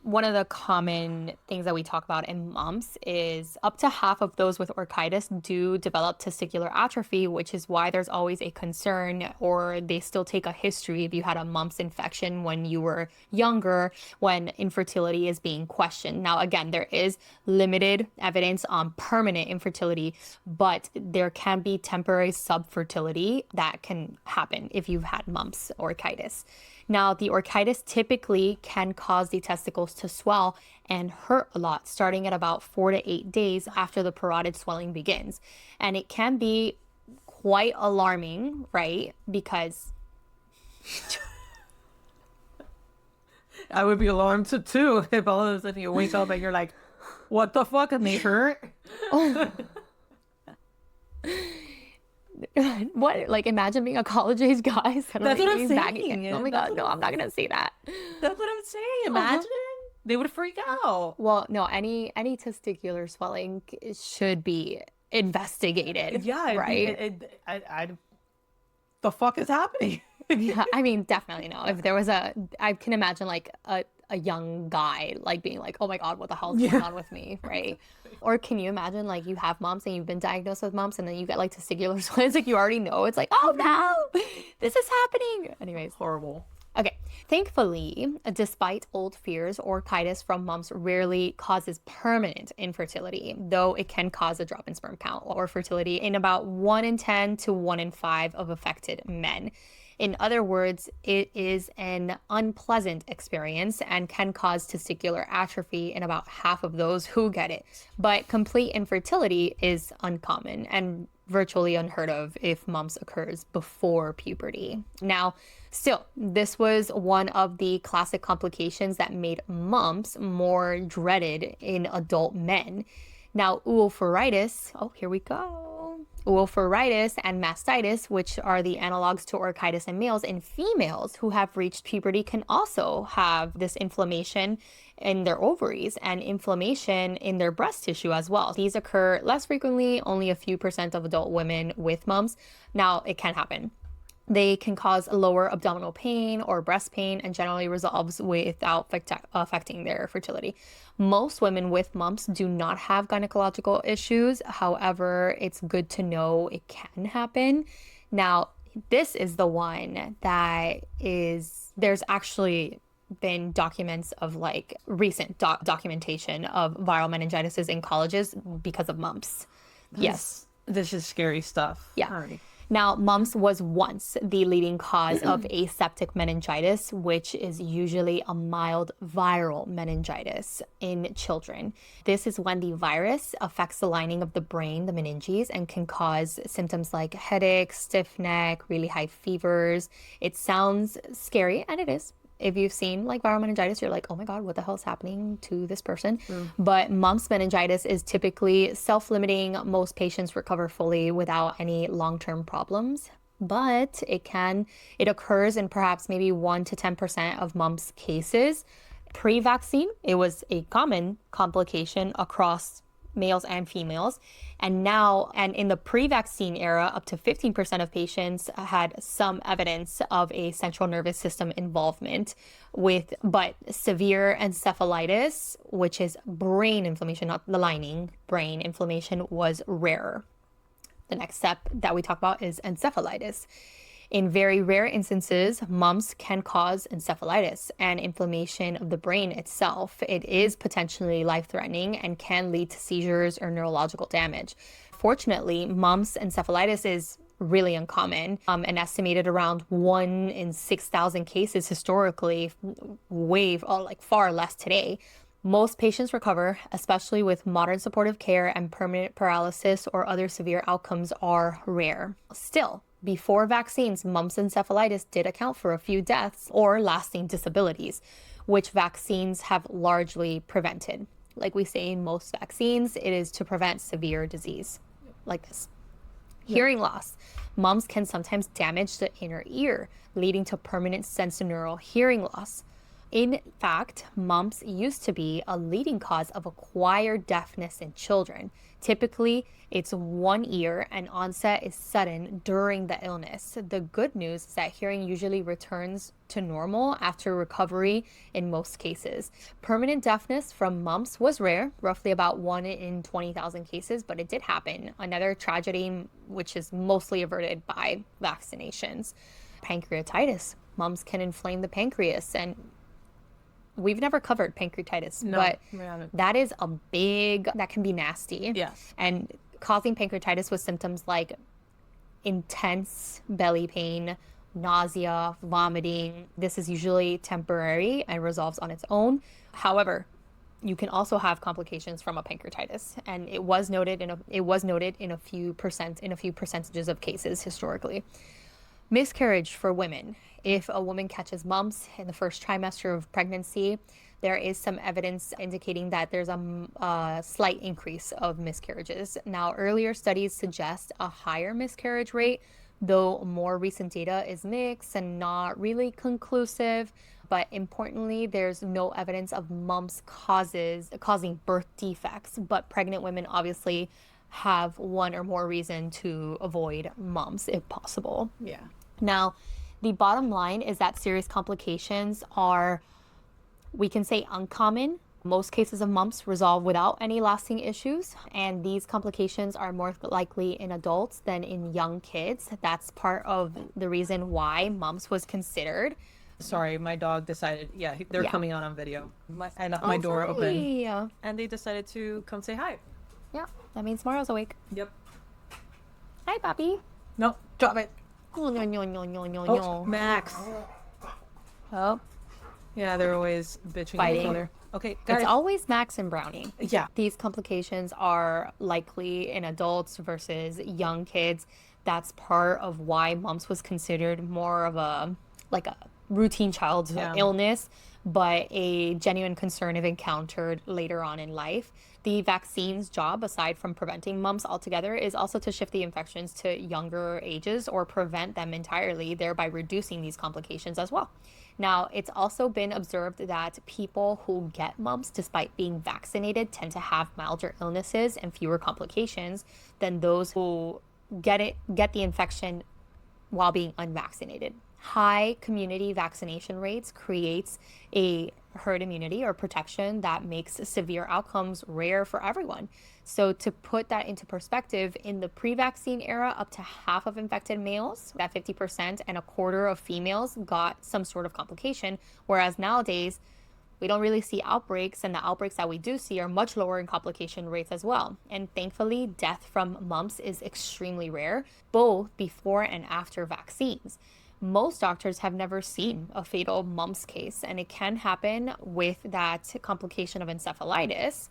one of the common things that we talk about in mumps is up to half of those with orchitis do develop testicular atrophy, which is why there's always a concern, or they still take a history if you had a mumps infection when you were younger, when infertility is being questioned. Now, again, there is limited evidence on permanent infertility, but there can be temporary subfertility that can happen if you've had mumps or orchitis. Now, the orchitis typically can cause the testicles to swell and hurt a lot, starting at about 4 to 8 days after the parotid swelling begins. And it can be quite alarming, right? Because I would be alarmed too if all of a sudden you wake up and you're like, what the fuck? And they hurt? what, like, imagine being a college-age guy. That's what I'm bagging saying. it. Oh my That's God, no, I'm not going to say that. That's what I'm saying. Imagine. They would freak out. Well, no, any testicular swelling should be investigated. Yeah. Right? The fuck is happening? Yeah, I mean, definitely no. If there was I can imagine like a young guy like being like, oh my God, what the hell's going on with me, right? Or can you imagine like you have mumps and you've been diagnosed with mumps and then you get like testicular swelling? It's like you already know. It's like, oh no, this is happening. Anyways. Horrible. Okay, thankfully, despite old fears, orchitis from mumps rarely causes permanent infertility, though it can cause a drop in sperm count or fertility in about 1 in 10 to 1 in 5 of affected men. In other words, it is an unpleasant experience and can cause testicular atrophy in about half of those who get it. But complete infertility is uncommon and virtually unheard of if mumps occurs before puberty. Now, still, this was one of the classic complications that made mumps more dreaded in adult men. Now, oophoritis, oh, here we go. Oophoritis and mastitis, which are the analogs to orchitis in males, in females who have reached puberty can also have this inflammation in their ovaries and inflammation in their breast tissue as well. These occur less frequently, only a few % of adult women with mumps. Now, it can happen. They can cause lower abdominal pain or breast pain and generally resolves without affecting their fertility. Most women with mumps do not have gynecological issues. However, it's good to know it can happen. Now, this is the one that there's actually been documents of like recent documentation of viral meningitis in colleges because of mumps. Yes. This is scary stuff. Yeah. Alrighty. Now, mumps was once the leading cause of aseptic meningitis, which is usually a mild viral meningitis in children. This is when the virus affects the lining of the brain, the meninges, and can cause symptoms like headache, stiff neck, really high fevers. It sounds scary, and it is. If you've seen like viral meningitis, you're like, oh my God, what the hell is happening to this person? But mumps meningitis is typically self-limiting. Most patients recover fully without any long-term problems. But it occurs in perhaps maybe 1 to 10% of mumps cases. Pre-vaccine, it was a common complication across males and females. And in the pre-vaccine era, up to 15% of patients had some evidence of a central nervous system involvement but severe encephalitis, which is brain inflammation, not the lining, brain inflammation, was rarer. The next step that we talk about is encephalitis. In very rare instances, mumps can cause encephalitis and inflammation of the brain itself. It is potentially life-threatening and can lead to seizures or neurological damage. Fortunately, mumps encephalitis is really uncommon, and estimated around 1 in 6,000 cases historically, far less today. Most patients recover, especially with modern supportive care, and permanent paralysis or other severe outcomes are rare. Still, before vaccines, mumps encephalitis did account for a few deaths or lasting disabilities, which vaccines have largely prevented. Like we say in most vaccines, it is to prevent severe disease like this. Hearing loss. Mumps can sometimes damage the inner ear, leading to permanent sensorineural hearing loss. In fact, mumps used to be a leading cause of acquired deafness in children. Typically, it's one ear and onset is sudden during the illness. The good news is that hearing usually returns to normal after recovery in most cases. Permanent deafness from mumps was rare, roughly about 1 in 20,000 cases, but it did happen. Another tragedy which is mostly averted by vaccinations. Pancreatitis. Mumps can inflame the pancreas, and we've never covered pancreatitis, but that can be nasty. Yes. And causing pancreatitis with symptoms like intense belly pain, nausea, vomiting. This is usually temporary and resolves on its own. However, you can also have complications from a pancreatitis, and it was noted in a few percentages of cases historically. Miscarriage for women. If a woman catches mumps in the first trimester of pregnancy, there is some evidence indicating that there's a slight increase of miscarriages. Now, earlier studies suggest a higher miscarriage rate, though more recent data is mixed and not really conclusive. But importantly, there's no evidence of mumps causing birth defects, but pregnant women obviously have one or more reason to avoid mumps if possible. Yeah. Now, the bottom line is that serious complications are, we can say, uncommon. Most cases of mumps resolve without any lasting issues, and these complications are more likely in adults than in young kids. That's part of the reason why mumps was considered. Sorry, my dog decided, they're coming out on video. I left my door open. Yeah. And they decided to come say hi. Yeah, that means Mario's awake. Yep. Hi, Papi. No, drop it. Oh, no. Oh, Max. Oh, Yeah, they're always bitching at Fighting. each other. Okay, guys. it's always Max and Brownie. Yeah. These complications are likely in adults versus young kids. That's part of why mumps was considered more of a routine childhood illness but a genuine concern if encountered later on in life. The vaccine's job, aside from preventing mumps altogether, is also to shift the infections to younger ages or prevent them entirely, thereby reducing these complications as well. Now, it's also been observed that people who get mumps, despite being vaccinated, tend to have milder illnesses and fewer complications than those who get the infection while being unvaccinated. High community vaccination rates creates a herd immunity or protection that makes severe outcomes rare for everyone. So to put that into perspective, in the pre-vaccine era, up to half of infected males, that 50%, and a quarter of females got some sort of complication, whereas nowadays we don't really see outbreaks, and the outbreaks that we do see are much lower in complication rates as well. And thankfully, death from mumps is extremely rare, both before and after vaccines. Most doctors have never seen a fatal mumps case, and it can happen with that complication of encephalitis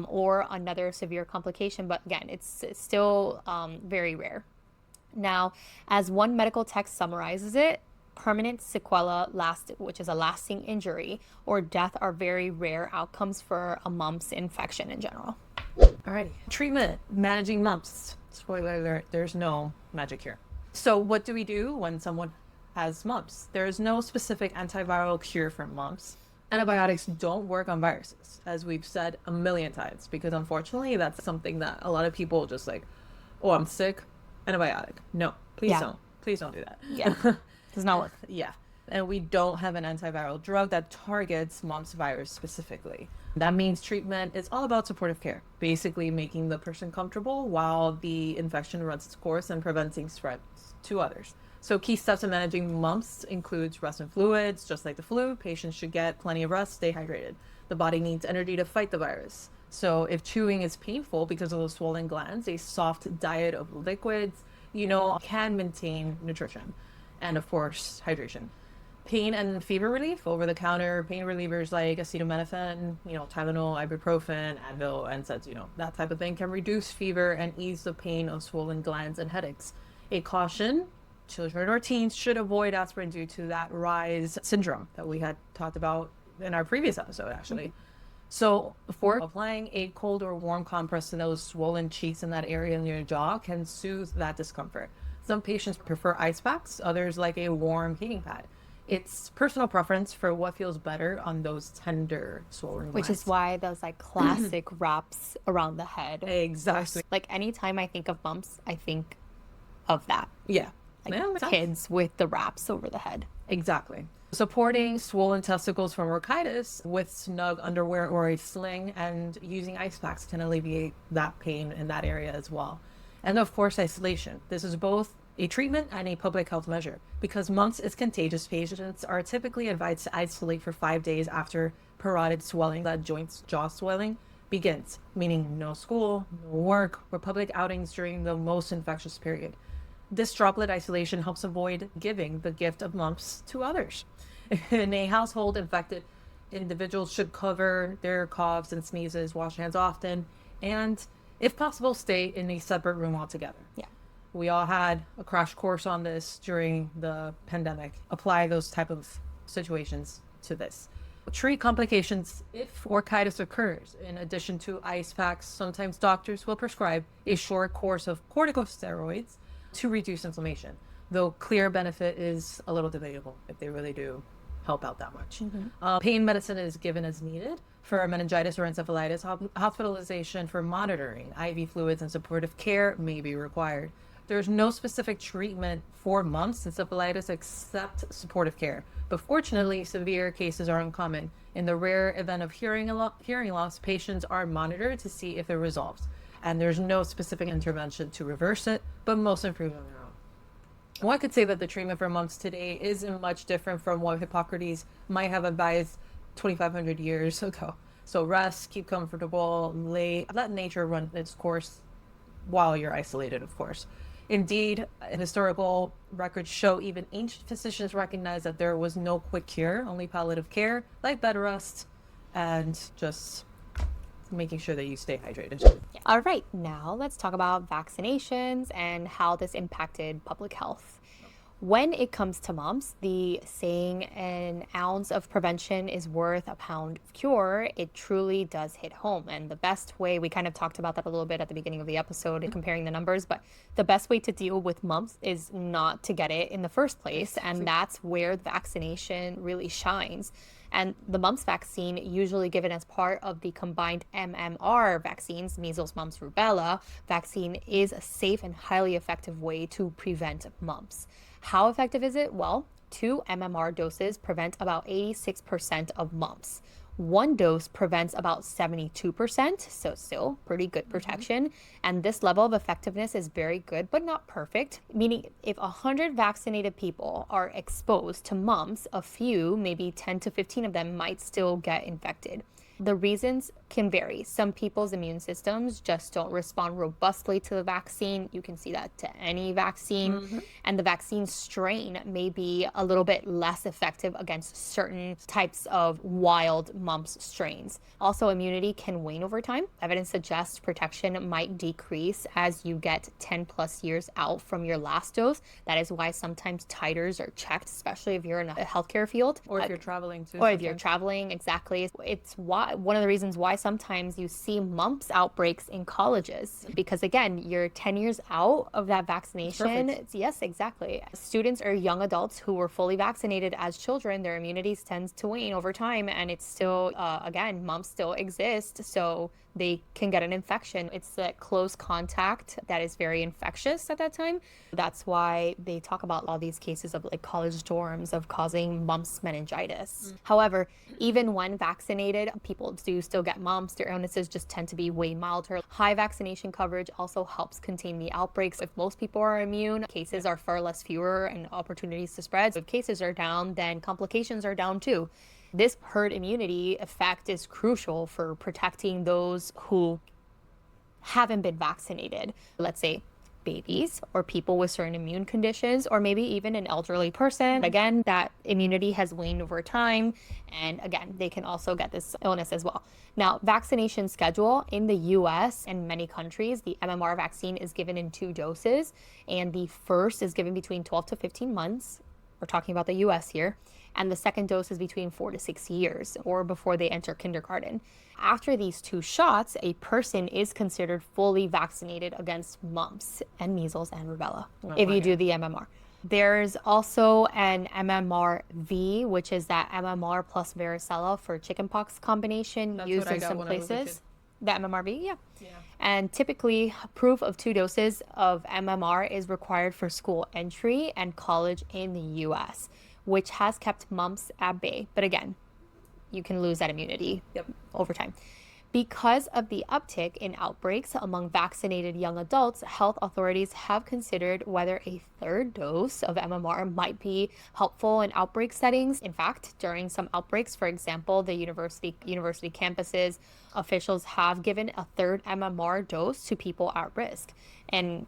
or another severe complication. But again, it's still very rare. Now, as one medical text summarizes it, permanent sequela, which is a lasting injury, or death are very rare outcomes for a mumps infection in general. Alrighty. Treatment, managing mumps. Spoiler alert, there's no magic here. So what do we do when someone has mumps? There is no specific antiviral cure for mumps. Antibiotics don't work on viruses, as we've said a million times, because unfortunately that's something that a lot of people just like, oh, I'm sick, antibiotic. No, please don't. Please don't do that. Yeah, does not work. Yeah. And we don't have an antiviral drug that targets mumps virus specifically. That means treatment is all about supportive care, basically making the person comfortable while the infection runs its course and preventing spread to others. So key steps in managing mumps includes rest and fluids. Just like the flu, patients should get plenty of rest, stay hydrated. The body needs energy to fight the virus. So if chewing is painful because of those swollen glands, a soft diet of liquids, can maintain nutrition. And of course, hydration. Pain and fever relief, over-the-counter pain relievers like acetaminophen, Tylenol, ibuprofen, Advil, NSAIDs, that type of thing can reduce fever and ease the pain of swollen glands and headaches. A caution: children or teens should avoid aspirin due to that rise syndrome that we had talked about in our previous episode, actually. So before applying a cold or warm compress to those swollen cheeks in that area in your jaw can soothe that discomfort. Some patients prefer ice packs, others like a warm heating pad. It's personal preference for what feels better on those tender swollen glands. Which is why those classic wraps around the head. Exactly. Anytime I think of mumps, I think of that. Yeah. Kids with the wraps over the head. Exactly. Supporting swollen testicles from bronchitis with snug underwear or a sling, and using ice packs can alleviate that pain in that area as well. And of course, isolation. This is both a treatment and a public health measure. Because mumps is contagious, patients are typically advised to isolate for 5 days after parotid swelling, that joint jaw swelling, begins, meaning no school, no work, or public outings during the most infectious period. This droplet isolation helps avoid giving the gift of mumps to others. In a household, infected individuals should cover their coughs and sneezes, wash hands often, and if possible, stay in a separate room altogether. Yeah. We all had a crash course on this during the pandemic. Apply those type of situations to this. Treat complications if bronchitis occurs. In addition to ice packs, sometimes doctors will prescribe a short course of corticosteroids to reduce inflammation, though clear benefit is a little debatable if they really do help out that much. Pain medicine is given as needed. For meningitis or encephalitis, hospitalization for monitoring, IV fluids, and supportive care may be required. There's no specific treatment for mumps and encephalitis except supportive care. But fortunately, severe cases are uncommon. In the rare event of hearing loss, patients are monitored to see if it resolves. And there's no specific intervention to reverse it, but most improve on their own. One could say that the treatment for mumps today isn't much different from what Hippocrates might have advised 2,500 years ago. So rest, keep comfortable, let nature run its course while you're isolated, of course. Indeed, historical records show even ancient physicians recognized that there was no quick cure, only palliative care, like bed rest, and just making sure that you stay hydrated. All right, now let's talk about vaccinations and how this impacted public health. When it comes to mumps, the saying an ounce of prevention is worth a pound of cure, it truly does hit home. And the best way, we kind of talked about that a little bit at the beginning of the episode, comparing the numbers, but the best way to deal with mumps is not to get it in the first place. And that's where vaccination really shines. And the mumps vaccine, usually given as part of the combined MMR vaccines, measles, mumps, rubella vaccine, is a safe and highly effective way to prevent mumps. How effective is it? Well, 2 MMR doses prevent about 86% of mumps. 1 dose prevents about 72%, so still pretty good protection. And this level of effectiveness is very good, but not perfect, meaning if 100 vaccinated people are exposed to mumps, a few, maybe 10 to 15 of them might still get infected. The reasons can vary. Some people's immune systems just don't respond robustly to the vaccine. You can see that to any vaccine. And the vaccine strain may be a little bit less effective against certain types of wild mumps strains. Also, immunity can wane over time. Evidence suggests protection might decrease as you get 10 plus years out from your last dose. That is why sometimes titers are checked, especially if you're in a healthcare field. Or if you're traveling too. Or if you're traveling, exactly. It's one of the reasons why sometimes you see mumps outbreaks in colleges, because again, you're 10 years out of that vaccination. Yes, exactly. Students or young adults who were fully vaccinated as children, their immunity tends to wane over time, and it's still, again, mumps still exist, so they can get an infection. It's that close contact that is very infectious at that time. That's why they talk about all these cases of like college dorms of causing mumps meningitis. However, even when vaccinated, people do still get mumps. Their illnesses just tend to be way milder. High vaccination coverage also helps contain the outbreaks. If most people are immune, cases are far less fewer and opportunities to spread. So if cases are down, then complications are down too. This herd immunity effect is crucial for protecting those who haven't been vaccinated. Let's say babies or people with certain immune conditions, or maybe even an elderly person. Again, that immunity has waned over time. And again, they can also get this illness as well. Now, vaccination schedule in the US and many countries, the MMR vaccine is given in 2 doses. And the first is given between 12 to 15 months. We're talking about the US here. And the second dose is between 4 to 6 years or before they enter kindergarten. After these 2 shots, a person is considered fully vaccinated against mumps and measles and rubella if you do the MMR. There's also an MMR-V, which is that MMR plus varicella for chickenpox combination. That's used in some places. The MMR-V, yeah. And typically, proof of 2 doses of MMR is required for school entry and college in the US, which has kept mumps at bay. But again, you can lose that immunity over time. Because of the uptick in outbreaks among vaccinated young adults, health authorities have considered whether a 3rd dose of MMR might be helpful in outbreak settings. In fact, during some outbreaks, for example, the university campuses, officials have given a 3rd MMR dose to people at risk. And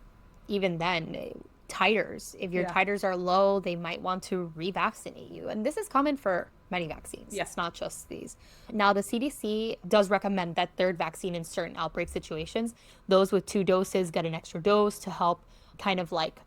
even then, titers, if your titers are low, they might want to revaccinate you. And this is common for many vaccines. It's not just these. Now, the CDC does recommend that 3rd vaccine in certain outbreak situations. Those with 2 doses get an extra dose to help kind of like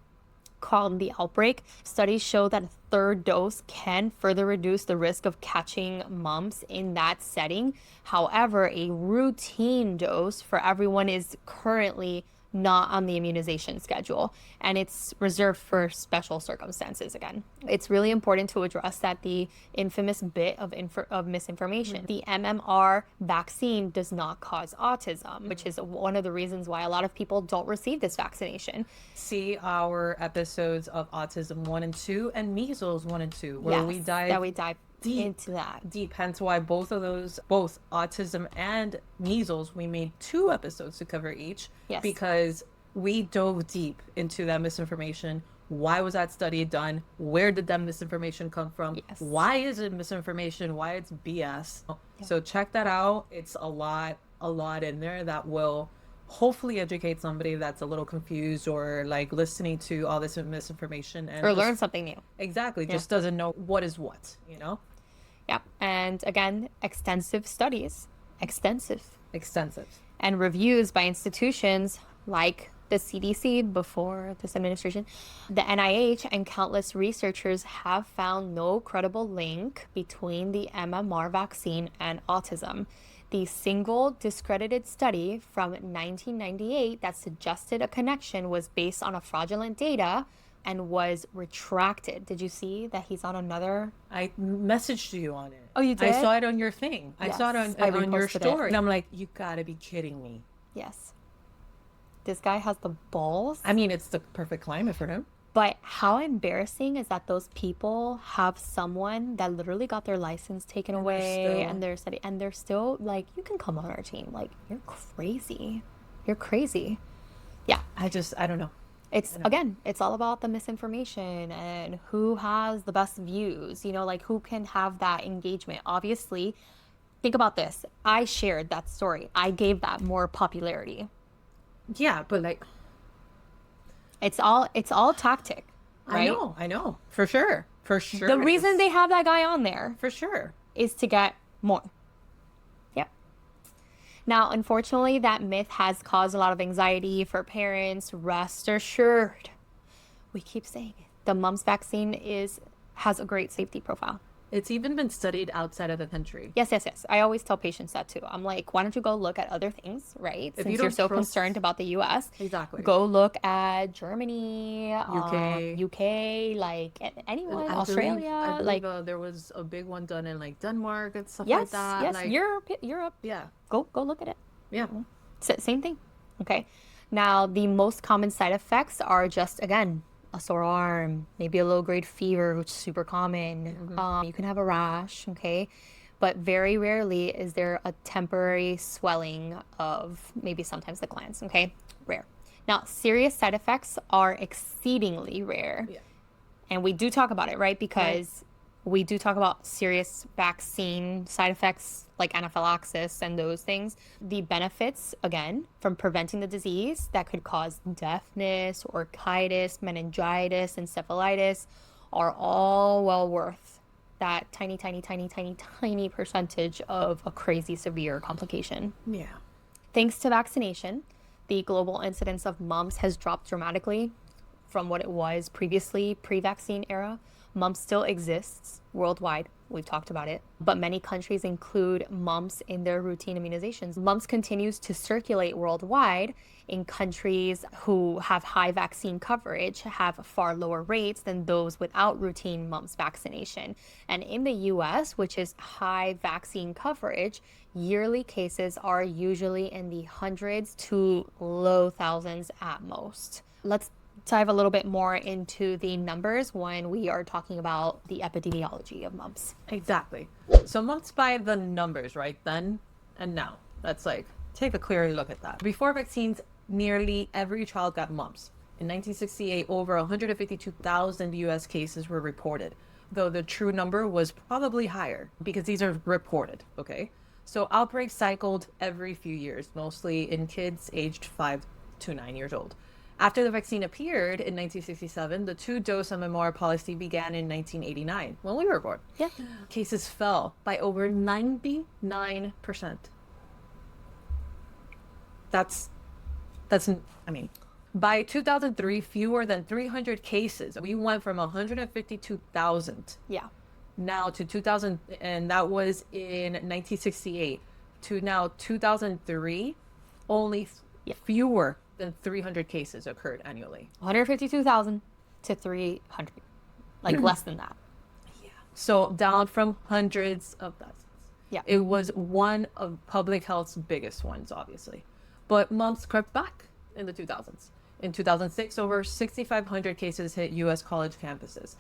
calm the outbreak. Studies show that a 3rd dose can further reduce the risk of catching mumps in that setting. However, a routine dose for everyone is currently not on the immunization schedule, and it's reserved for special circumstances. Again, it's really important to address that the infamous bit of misinformation. The MMR vaccine does not cause autism, which is one of the reasons why a lot of people don't receive this vaccination. See our episodes of Autism 1 and 2 and Measles 1 and 2, where we dive into that. Deep. Hence why both of those, both autism and measles, we made 2 episodes to cover each. Because we dove deep into that misinformation. Why was that study done? Where did that misinformation come from? Why is it misinformation? Why it's BS? So check that out. It's a lot in there that will hopefully educate somebody that's a little confused or like listening to all this misinformation and learn something new. Exactly. Just doesn't know what is what, you know? Yeah. And again, extensive studies. Extensive. Extensive. And reviews by institutions like the CDC, before this administration, the NIH, and countless researchers have found no credible link between the MMR vaccine and autism. The single discredited study from 1998 that suggested a connection was based on a fraudulent data and was retracted. Did you see that he's on another? I messaged you on it. Oh, you did? I saw it on your thing. I saw it Yes, on, I on your reposted it. story. And I'm like, you gotta be kidding me. Yes. This guy has the balls. I mean, it's the perfect climate for him. But how embarrassing is that those people have someone that literally got their license taken away and they're still like, you can come on our team. Like, you're crazy. You're crazy. Yeah. I don't know. It's again, it's all about the misinformation and who has the best views, you know, like who can have that engagement. Obviously, think about this. I shared that story. I gave that more popularity. Yeah, but like, It's all tactic, right? I know. For sure. The reason they have that guy on there For sure. is to get more. Yep. Now, unfortunately, that myth has caused a lot of anxiety for parents. Rest assured, we keep saying it. The mumps vaccine has a great safety profile. It's even been studied outside of the country. Yes. I always tell patients that too. I'm like, why don't you go look at other things, right? If Since you you're don't so trust- concerned about the U.S. Exactly. Go look at Germany, UK. UK, like anyone, I Australia, believe, like there was a big one done in like Denmark and stuff yes, like that. yes, Like, Europe. yeah. Go look at it. Yeah. Same thing. Okay. Now, the most common side effects are just, again, a sore arm, maybe a low-grade fever, which is super common. You can have a rash, okay? But very rarely is there a temporary swelling of maybe sometimes the glands, okay? Rare. Now, serious side effects are exceedingly rare. Yeah. And we do talk about it, right? Because we do talk about serious vaccine side effects like anaphylaxis and those things. The benefits, again, from preventing the disease that could cause deafness, orchitis, meningitis, encephalitis are all well worth that tiny percentage of a crazy severe complication. Yeah. Thanks to vaccination, the global incidence of mumps has dropped dramatically from what it was previously, pre-vaccine era. Mumps still exists worldwide. We've talked about it. But many countries include mumps in their routine immunizations. Mumps continues to circulate worldwide in countries who have high vaccine coverage, have far lower rates than those without routine mumps vaccination. And in the US, which is high vaccine coverage, yearly cases are usually in the hundreds to low thousands at most. Let's dive a little bit more into the numbers when we are talking about the epidemiology of mumps. Exactly. So mumps by the numbers, right? Then and now. Let's like take a clear look at that. Before vaccines, nearly every child got mumps. In 1968, over 152,000 US cases were reported, though the true number was probably higher because these are reported, okay? So outbreaks cycled every few years, mostly in kids aged 5 to 9 years old. After the vaccine appeared in 1967, the two-dose MMR policy began in 1989, when we were born. Yeah. Cases fell by over 99%. That's, I mean, by 2003, fewer than 300 cases. We went from 152,000 Yeah. now to 2000, and that was in 1968, to now 2003, only fewer than 300 cases occurred annually. 152,000 to 300. Like less than that. So down from hundreds of thousands. Yeah. It was one of public health's biggest ones, obviously. But mumps crept back in the 2000s. In 2006, over 6,500 cases hit U.S. college campuses.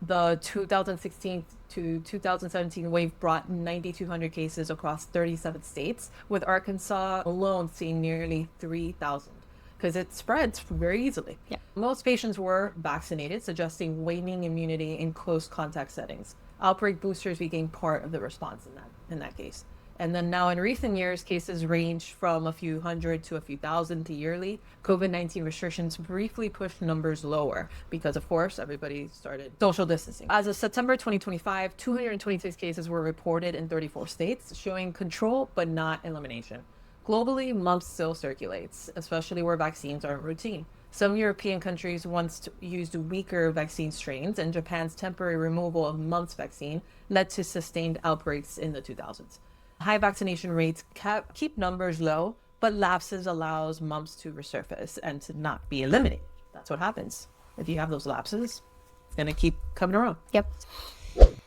The 2016 to 2017 wave brought 9,200 cases across 37 states, with Arkansas alone seeing nearly 3,000. Because it spreads very easily. Yeah. Most patients were vaccinated, suggesting waning immunity in close contact settings. Outbreak boosters became part of the response in that case. And then now in recent years, cases range from a few hundred to a few thousand to yearly. COVID-19 restrictions briefly pushed numbers lower because, of course, everybody started social distancing. As of September 2025, 226 cases were reported in 34 states, showing control but not elimination. globally, mumps still circulates, especially where vaccines aren't routine. Some European countries once used weaker vaccine strains, and Japan's temporary removal of mumps vaccine led to sustained outbreaks in the 2000s. High vaccination rates keep numbers low, but lapses allows mumps to resurface and to not be eliminated. That's what happens. If you have those lapses, it's going to keep coming around. Yep.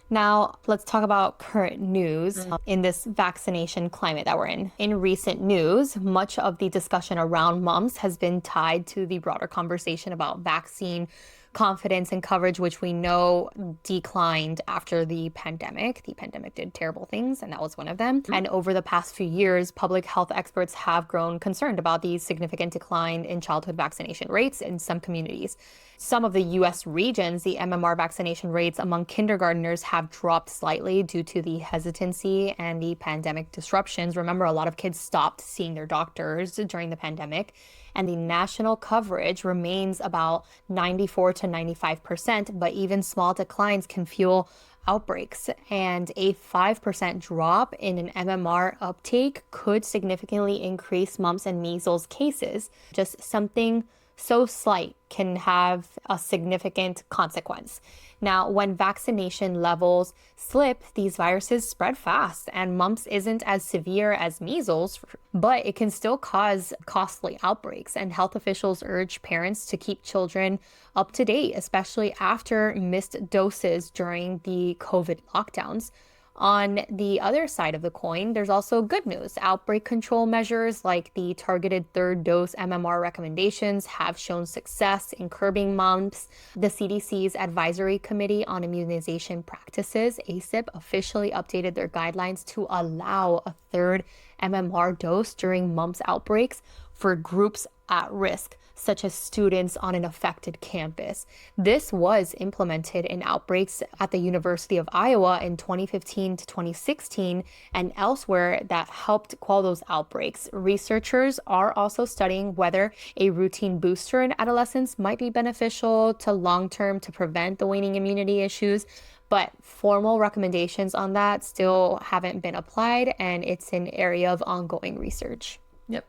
Now, let's talk about current news in this vaccination climate that we're in. In recent news, much of the discussion around mumps has been tied to the broader conversation about vaccine confidence and coverage, which we know declined after the pandemic. The pandemic did terrible things, and that was one of them. And over the past few years, public health experts have grown concerned about the significant decline in childhood vaccination rates in some communities. Some of the U.S. regions, the MMR vaccination rates among kindergartners have dropped slightly due to the hesitancy and the pandemic disruptions. Remember, a lot of kids stopped seeing their doctors during the pandemic, and the national coverage remains about 94 to 95%, but even small declines can fuel outbreaks, and a 5% drop in an MMR uptake could significantly increase mumps and measles cases. Just something so slight can have a significant consequence. Now, when vaccination levels slip, these viruses spread fast, and mumps isn't as severe as measles, but it can still cause costly outbreaks. And health officials urge parents to keep children up to date, especially after missed doses during the COVID lockdowns. On the other side of the coin, there's also good news. Outbreak control measures like the targeted third dose MMR recommendations have shown success in curbing mumps. The CDC's Advisory Committee on Immunization Practices, ACIP, officially updated their guidelines to allow a third MMR dose during mumps outbreaks for groups at risk, such as students on an affected campus. This was implemented in outbreaks at the University of Iowa in 2015 to 2016 and elsewhere that helped quell those outbreaks. Researchers are also studying whether a routine booster in adolescents might be beneficial to long-term to prevent the waning immunity issues, but formal recommendations on that still haven't been applied, and it's an area of ongoing research. Yep.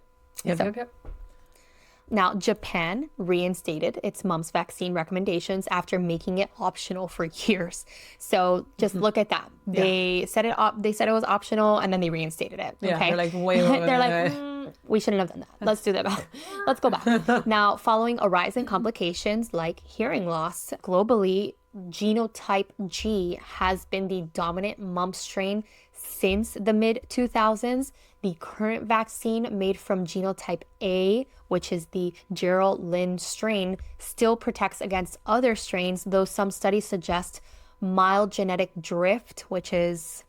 Now, Japan reinstated its mumps vaccine recommendations after making it optional for years. So just look at that. They said it was optional, and then they reinstated it. Yeah, okay? they're like, wait. They're like, we shouldn't have done that. Let's do that back. Let's go back. Now, following a rise in complications like hearing loss, globally, genotype G has been the dominant mumps strain since the mid-2000s. The current vaccine made from genotype A, which is the Gerald Lynn strain, still protects against other strains, though some studies suggest mild genetic drift, which is,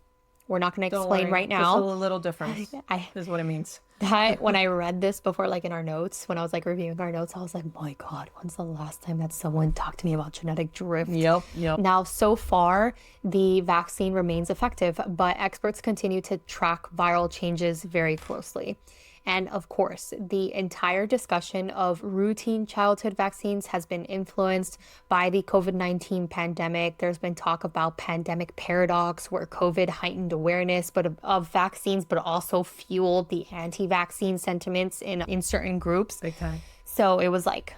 we're not going to explain right now. It's a little different, is what it means. That when I read this before, like in our notes, when I was like reviewing our notes, I was like, my God, when's the last time that someone talked to me about genetic drift? Yep. Now, so far, the vaccine remains effective, but experts continue to track viral changes very closely. And of course, the entire discussion of routine childhood vaccines has been influenced by the COVID-19 pandemic. There's been talk about pandemic paradox, where COVID heightened awareness of vaccines, but also fueled the anti-vaccine sentiments in certain groups. Big time. So it was like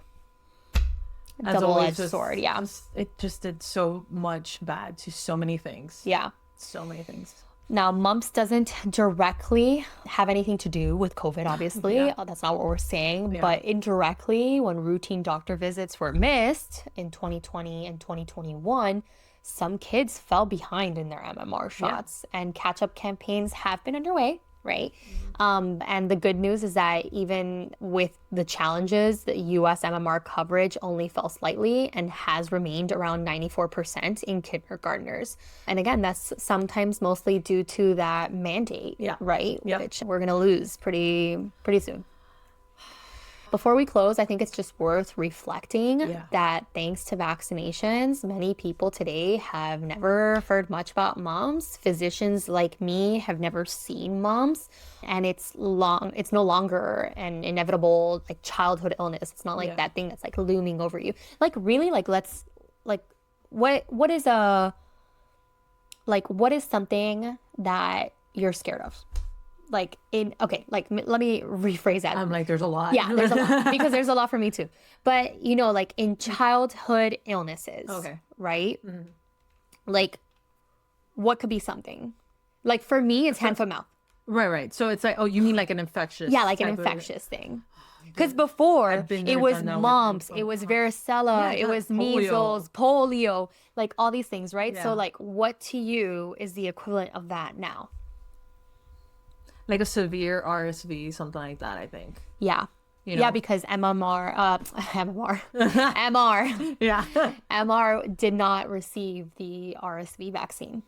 a double-edged sword. Yeah. It just did so much bad to so many things. Yeah. So many things. Now, mumps doesn't directly have anything to do with COVID, obviously. That's not what we're saying. But indirectly, when routine doctor visits were missed in 2020 and 2021, some kids fell behind in their MMR shots. And catch-up campaigns have been underway, right? And the good news is that even with the challenges, the U.S. MMR coverage only fell slightly and has remained around 94% in kindergartners. And again, that's sometimes mostly due to that mandate, right? Which we're going to lose pretty soon. Before we close, I think it's just worth reflecting that thanks to vaccinations, many people today have never heard much about mumps. Physicians like me have never seen mumps, and it's no longer an inevitable like childhood illness. It's not like that thing that's like looming over you. Like really, what is something that you're scared of? like let me rephrase that. I'm like, there's a lot. Yeah, there's a lot because there's a lot for me too. But like in childhood illnesses, Okay. right? Like, what could be something? Like for me, it's hand, foot, mouth. Right. So it's like, oh, you mean like an infectious? Yeah, like an type of- infectious thing. Because before been it there, was done that with mumps, people. it was varicella, it yeah, was polio. measles, polio, like all these things, right? So Yeah. like, what to you is the equivalent of that now? Like a severe RSV, something like that, I think. Yeah. You Yeah, know? because MR Yeah. MR did not receive the RSV vaccine.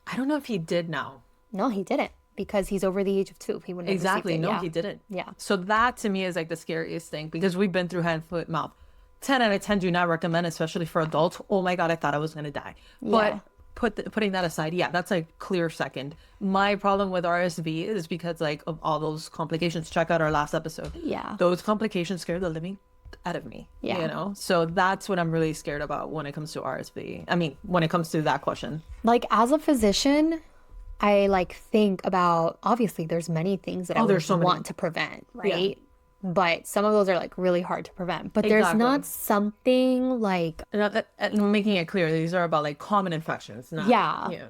I don't know if he did now. No, he didn't, because he's over the age of 2. He wouldn't have Exactly. received it. No, Yeah. he didn't. Yeah. So that to me is like the scariest thing, because we've been through hand, foot, mouth. 10 out of 10 do not recommend, especially for adults. Oh my God, I thought I was going to die. Yeah. But putting that aside, yeah, that's a clear second. My problem with RSV is because like of all those complications. Check out our last episode. Yeah. Those complications scare the living out of me. Yeah. You know? So that's what I'm really scared about when it comes to RSV. I mean, when it comes to that question. Like, as a physician, I like think about, obviously there's many things that I would there's so many. want to prevent, right? But some of those are like really hard to prevent. But there's Exactly. not something like, And making it clear, these are about like common infections, not, Yeah. you know.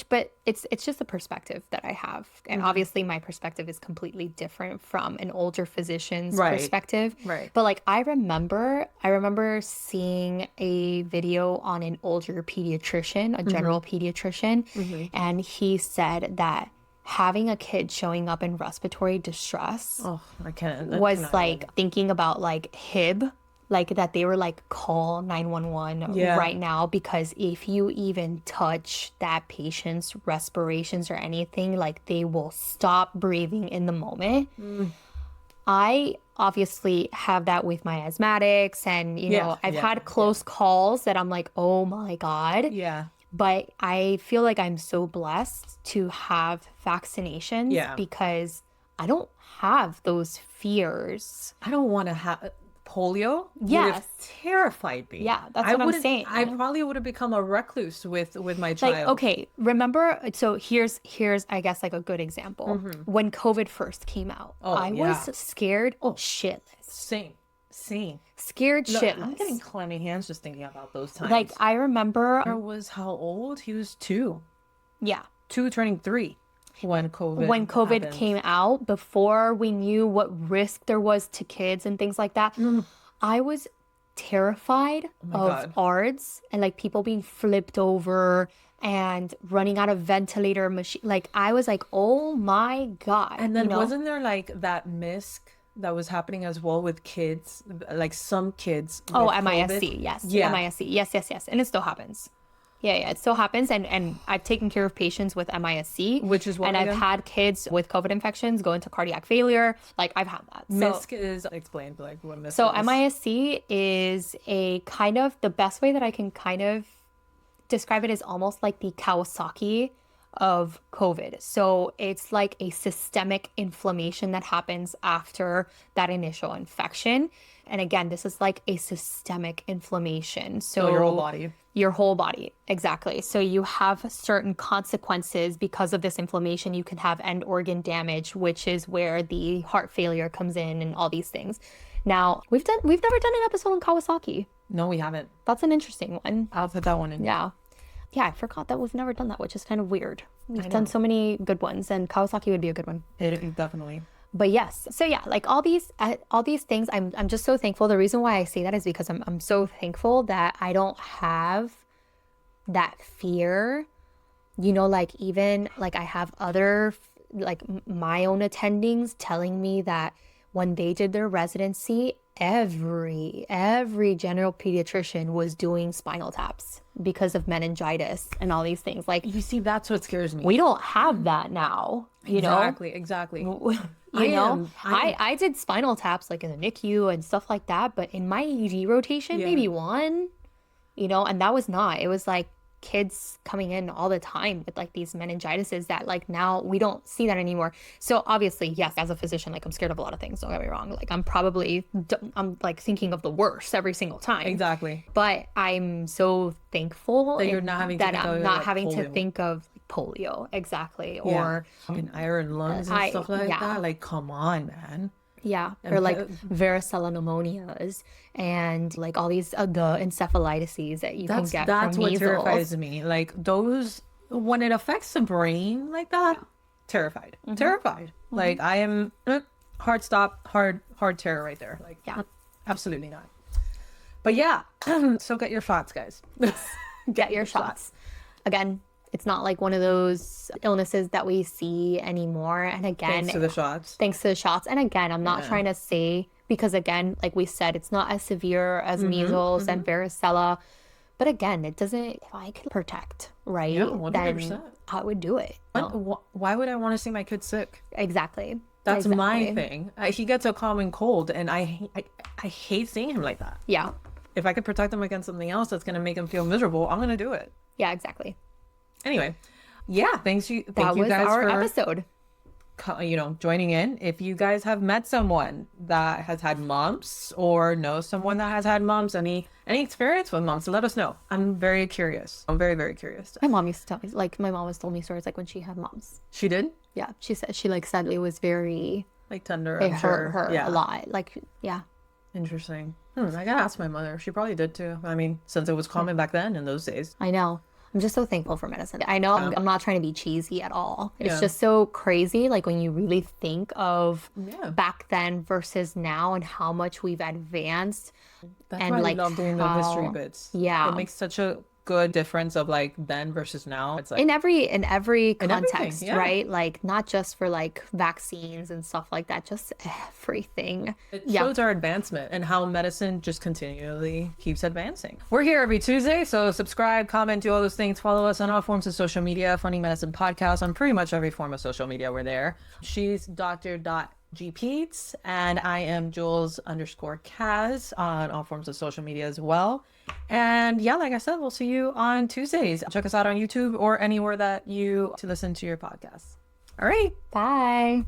but it's just a perspective that I have. And obviously my perspective is completely different from an older physician's Right. perspective. Right. But like I remember seeing a video on an older pediatrician, a general pediatrician, and he said that having a kid showing up in respiratory distress Oh, I can't. was like thinking about like HIB, like that they were like, call 911 Yeah. right now, because if you even touch that patient's respirations or anything, like they will stop breathing in the moment. I obviously have that with my asthmatics, and I've had close calls that I'm like, oh my God. Yeah. But I feel like I'm so blessed to have vaccinations, Yeah. because I don't have those fears. I don't want to have polio. Would Yes. have terrified me. Yeah, that's I what I'm wouldn't- saying. I probably would have become a recluse with my child. Like, okay, remember, so here's I guess like a good example. When COVID first came out, I yeah. was scared shitless. Same. Scared Look, shitless. I'm getting clammy hands just thinking about those times. Like, I remember, I was how old? He was 2. yeah, 2 turning 3 when COVID happened. came out, before we knew what risk there was to kids and things like that, I was terrified of God. ARDS and like people being flipped over and running out of ventilator machine. Like, I was like, oh my God. And then you know? wasn't there like that misc that was happening as well with kids, like some kids? Oh, with MISC, COVID? yes. Yeah. MISC, yes. And it still happens. Yeah, it still happens. And I've taken care of patients with MISC. Which is what And I've again? had kids with COVID infections go into cardiac failure. Like, I've had that. So, MISC is explained like what MISC so is. MISC is a kind of, the best way that I can kind of describe it is almost like the Kawasaki of COVID. So it's like a systemic inflammation that happens after that initial infection. And again, this is like a systemic inflammation. So your whole body. Your whole body, exactly. So you have certain consequences because of this inflammation. You can have end organ damage, which is where the heart failure comes in and all these things. Now, we've never done an episode on Kawasaki. No, we haven't. That's an interesting one. I'll put that one in. Yeah. Yeah, I forgot that we've never done that, which is kind of weird. We've done so many good ones, and Kawasaki would be a good one. It definitely. But yes, so yeah, like all these things, I'm just so thankful. The reason why I say that is because I'm so thankful that I don't have that fear. Like even like I have other like my own attendings telling me that when they did their residency, every general pediatrician was doing spinal taps because of meningitis and all these things. Like, You see, that's what scares me. we don't have that now, you know? Exactly. I did spinal taps like in the NICU and stuff like that, but in my ED rotation, maybe one, and that was not. It was like kids coming in all the time with like these meningitises that like now we don't see that anymore. So obviously, yes, as a physician, like I'm scared of a lot of things. Don't get me wrong. Like I'm like thinking of the worst every single time. Exactly. But I'm so thankful That you're not having to that think I'm of, not like, having to polio. think of polio. Exactly. Yeah. Or fucking iron lungs and stuff like that. Like, come on, man. yeah, or like varicella pneumonias and like all these the encephalitises that you can get That's from what measles. terrifies me. Like those, when it affects the brain like that, terrified. Terrified. Like I am hard stop, hard terror right there. Like absolutely not. But yeah, so get your shots, guys. Get your shots. Again, it's not like one of those illnesses that we see anymore. And again, Thanks to the shots. Thanks to the shots. And again, I'm not trying to say, because again, like we said, it's not as severe as measles and varicella. But again, it doesn't, if I could protect, right? Yeah, 100%. Then I would do it. Why would I want to see my kid sick? Exactly. That's my Exactly. thing. He gets a common cold, and I hate seeing him like that. Yeah. If I could protect him against something else that's going to make him feel miserable, I'm going to do it. Yeah, exactly. Anyway, yeah, thank you That was guys our for episode. joining in. If you guys have met someone that has had mumps or know someone that has had mumps, any experience with mumps, let us know. I'm very curious. I'm very, very curious. My mom used to tell me, like, my mom has told me stories like when she had mumps. She did? Yeah, she said she like said it was very, Like tender, it I'm sure. hurt her Yeah. a lot. Like, yeah. Interesting. I gotta ask my mother. She probably did too. I mean, since it was common back then in those days. I know. I'm just so thankful for medicine. I know I'm not trying to be cheesy at all. It's Yeah. just so crazy, like when you really think of Yeah. back then versus now and how much we've advanced. That's And, why like, I love doing the history how- bits. Yeah. It makes such a good difference of like then versus now. It's like In every everything, context, yeah. right? Like not just for like vaccines and stuff like that, just everything. it shows our advancement and how medicine just continually keeps advancing. We're here every Tuesday, so subscribe, comment, do all those things. Follow us on all forms of social media, Funny Medicine Podcast. On pretty much every form of social media, we're there. She's Dr.GPeats, and I am Julz_Kaz on all forms of social media as well. And yeah, like I said, we'll see you on Tuesdays. Check us out on YouTube or anywhere that you to listen to your podcasts. All right. Bye.